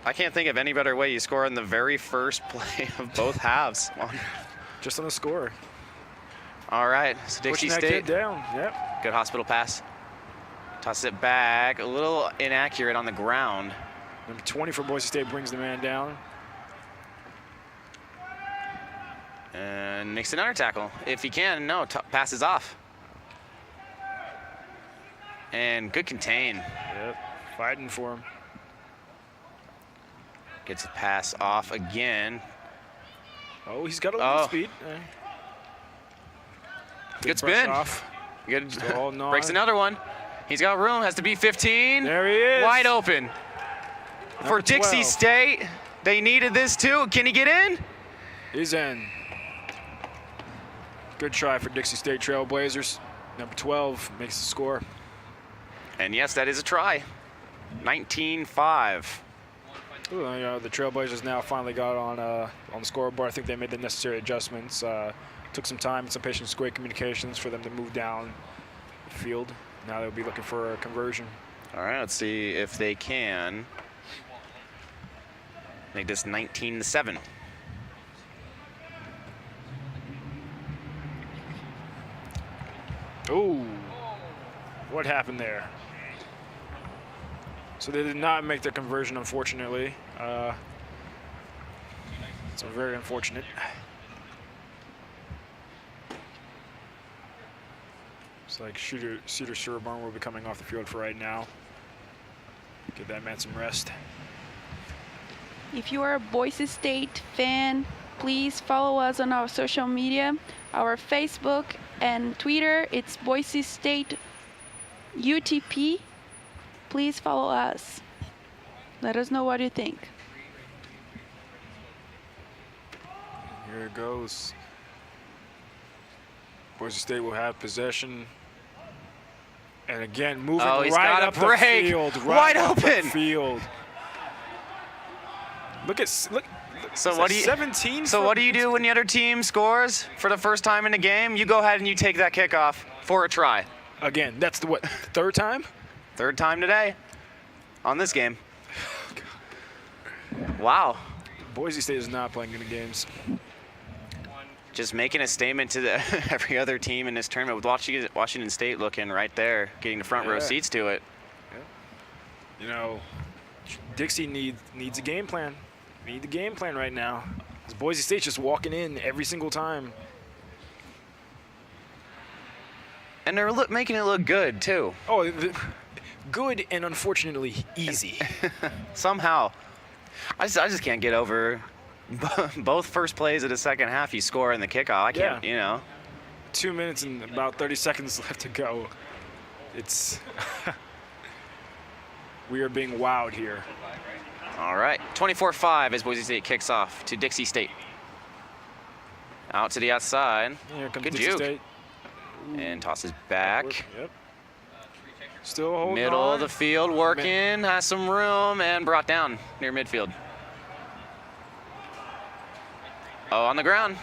I can't think of any better way you score in the very first play of both halves. Just on the score. All right, so Dixie Pushing that State. kid down. Yep. Good hospital pass. Tosses it back, a little inaccurate on the ground. Number 20 for Boise State brings the man down. And makes another tackle. If he can, no, passes off. And good contain. Yep, fighting for him. Gets a pass off again. Oh, he's got a little speed. Good spin. Off. Good. Breaks another one. He's got room, has to be 15. There he is. Wide open. For Dixie State, they needed this too. Can he get in? He's in. Good try for Dixie State Trailblazers. Number 12 makes the score. And yes, that is a try. 19-5. Ooh, you know, the Trailblazers now finally got on the scoreboard. I think they made the necessary adjustments. Took some time and some patience, great communications for them to move down the field. Now they'll be looking for a conversion. All right, let's see if they can make this 19-7. Ooh, what happened there? So they did not make their conversion, unfortunately. So very unfortunate. It's like Cedar Sherburne will be coming off the field for right now. Give that man some rest. If you are a Boise State fan, please follow us on our social media. Our Facebook and Twitter, it's Boise State UTP. Please follow us. Let us know what you think. Here it goes. Boise State will have possession. And again, moving right up the field. Wide open. Field. Look. So what do you 17? So what do you do when the other team scores for the first time in the game? You go ahead and you take that kickoff for a try. Again, that's the third time? Third time today on this game. Wow. Boise State is not playing good games. Just making a statement to every other team in this tournament with Washington State looking right there, getting the front row seats to it. Yeah. You know, Dixie needs a game plan. We need the game plan right now. Because Boise State's just walking in every single time. And they're making it look good, too. Oh, good and unfortunately easy. Somehow. I just can't get over both first plays of the second half you score in the kickoff. I can't, you know. 2 minutes and about 30 seconds left to go. It's we are being wowed here. All right, 24-5 as Boise State kicks off to Dixie State. Out to the outside. Here comes Good Dixie juke. State. And tosses back. Yep. Still holding Middle on. of the field, working, has some room, and brought down near midfield. Oh, on the ground.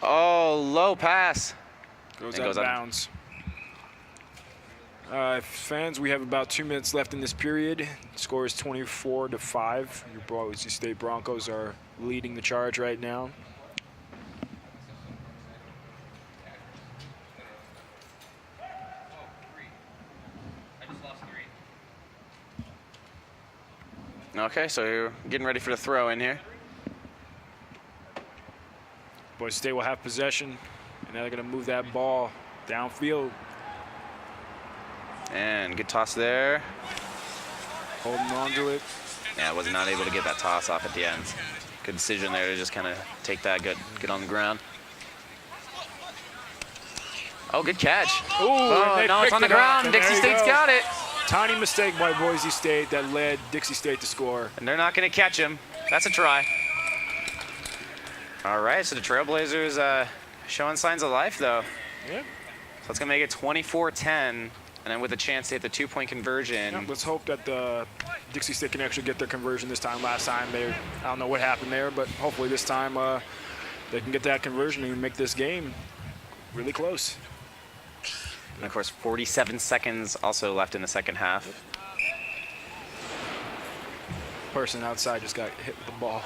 Oh, low pass. Goes out of bounds. Fans, we have about 2 minutes left in this period. Score is 24-5. Your Boise State Broncos are leading the charge right now. Okay, so you're getting ready for the throw in here. Boise State will have possession, and now they're going to move that ball downfield. And good toss there. Holding on to it. Yeah, was not able to get that toss off at the end. Good decision there to just kind of take that, get on the ground. Oh, good catch. Ooh, Oh, no, it's on the ground. Dixie State's got it. Tiny mistake by Boise State that led Dixie State to score. And they're not going to catch him. That's a try. All right, so the Trailblazers showing signs of life, though. Yeah. So it's going to make it 24-10, and then with a chance to hit the two-point conversion. Yeah, let's hope that Dixie State can actually get their conversion this time. Last time, I don't know what happened there, but hopefully this time they can get that conversion and make this game really close. And, of course, 47 seconds also left in the second half. Person outside just got hit with the ball.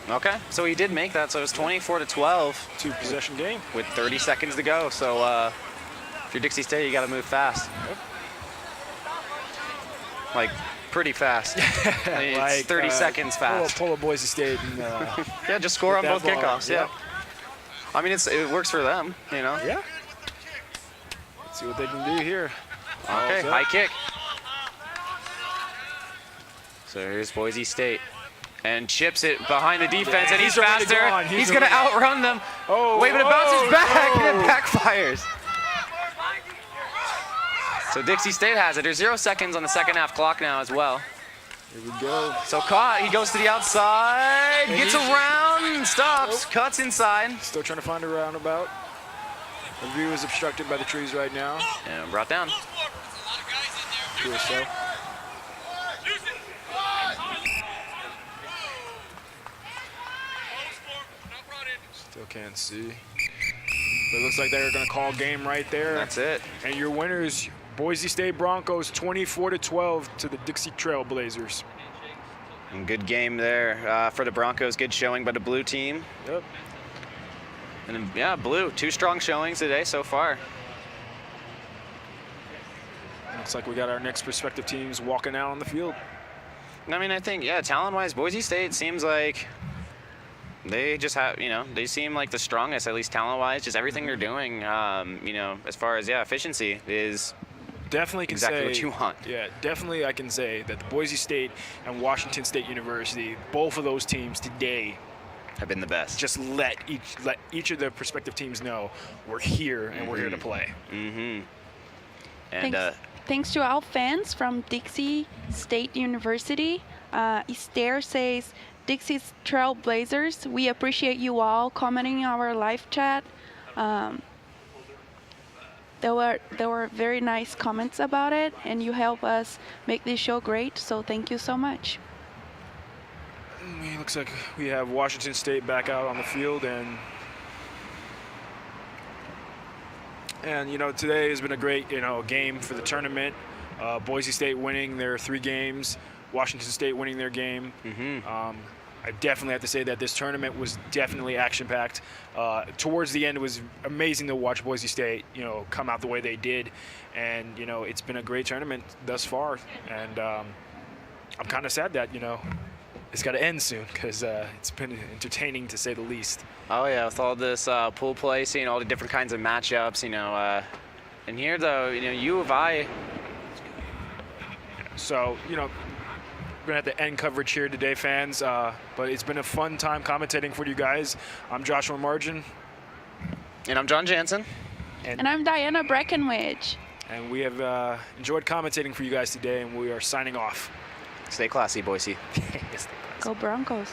Okay, so he did make that, so it was 24-12. Two-possession game. With 30 seconds to go, so if you're Dixie State, you got to move fast. Yep. Like, pretty fast. I mean, it's 30 seconds fast. Pull a Boise State and yeah, just score on both ball. kickoffs. Yeah. I mean, it works for them, you know. Yeah. Let's see what they can do here. Okay, high kick. So here's Boise State. And chips it behind the defense, and he's faster. He's going to outrun them. Oh, wait, but it bounces back, and it backfires. So Dixie State has it. There's 0 seconds on the second half clock now as well. Here we go. So caught, he goes to the outside, gets around, stops, cuts inside. Still trying to find a roundabout. The view is obstructed by the trees right now. And brought down. Cool so. Still can't see. But it looks like they're going to call game right there. That's it. And your winners, Boise State Broncos, 24-12 to the Dixie Trailblazers. And good game there for the Broncos. Good showing by the blue team. Yep. And then, yeah, blue. 2 strong showings today so far. Looks like we got our next prospective teams walking out on the field. I mean, I think, yeah, talent-wise, Boise State seems like they just have, you know, they seem like the strongest, at least talent-wise. Just everything they're doing, you know, as far as, yeah, efficiency is definitely can exactly say, what you want. Yeah, definitely I can say that the Boise State and Washington State University, both of those teams today have been the best. just let each of the prospective teams know we're here and we're here to play. Mm-hmm. And Thanks to our fans from Dixie State University. Esther says, Dixie's Trailblazers, we appreciate you all commenting in our live chat. There were very nice comments about it, and you help us make this show great, so thank you so much. It looks like we have Washington State back out on the field, and you know, today has been a great, you know, game for the tournament. Boise State winning their 3 games, Washington State winning their game. I definitely have to say that this tournament was definitely action-packed. Towards the end, it was amazing to watch Boise State, you know, come out the way they did, and you know, it's been a great tournament thus far. And I'm kind of sad that, you know, it's got to end soon, because it's been entertaining to say the least. oh yeah, with all this pool play, seeing all the different kinds of matchups, you know. And here though, you know, U of I. So, you know, we're going to have to end coverage here today, fans. But it's been a fun time commentating for you guys. I'm Joshua Margin. And I'm John Jansen. And I'm Diana Breckenridge. And we have enjoyed commentating for you guys today, and we are signing off. Stay classy, Boise. Go Broncos.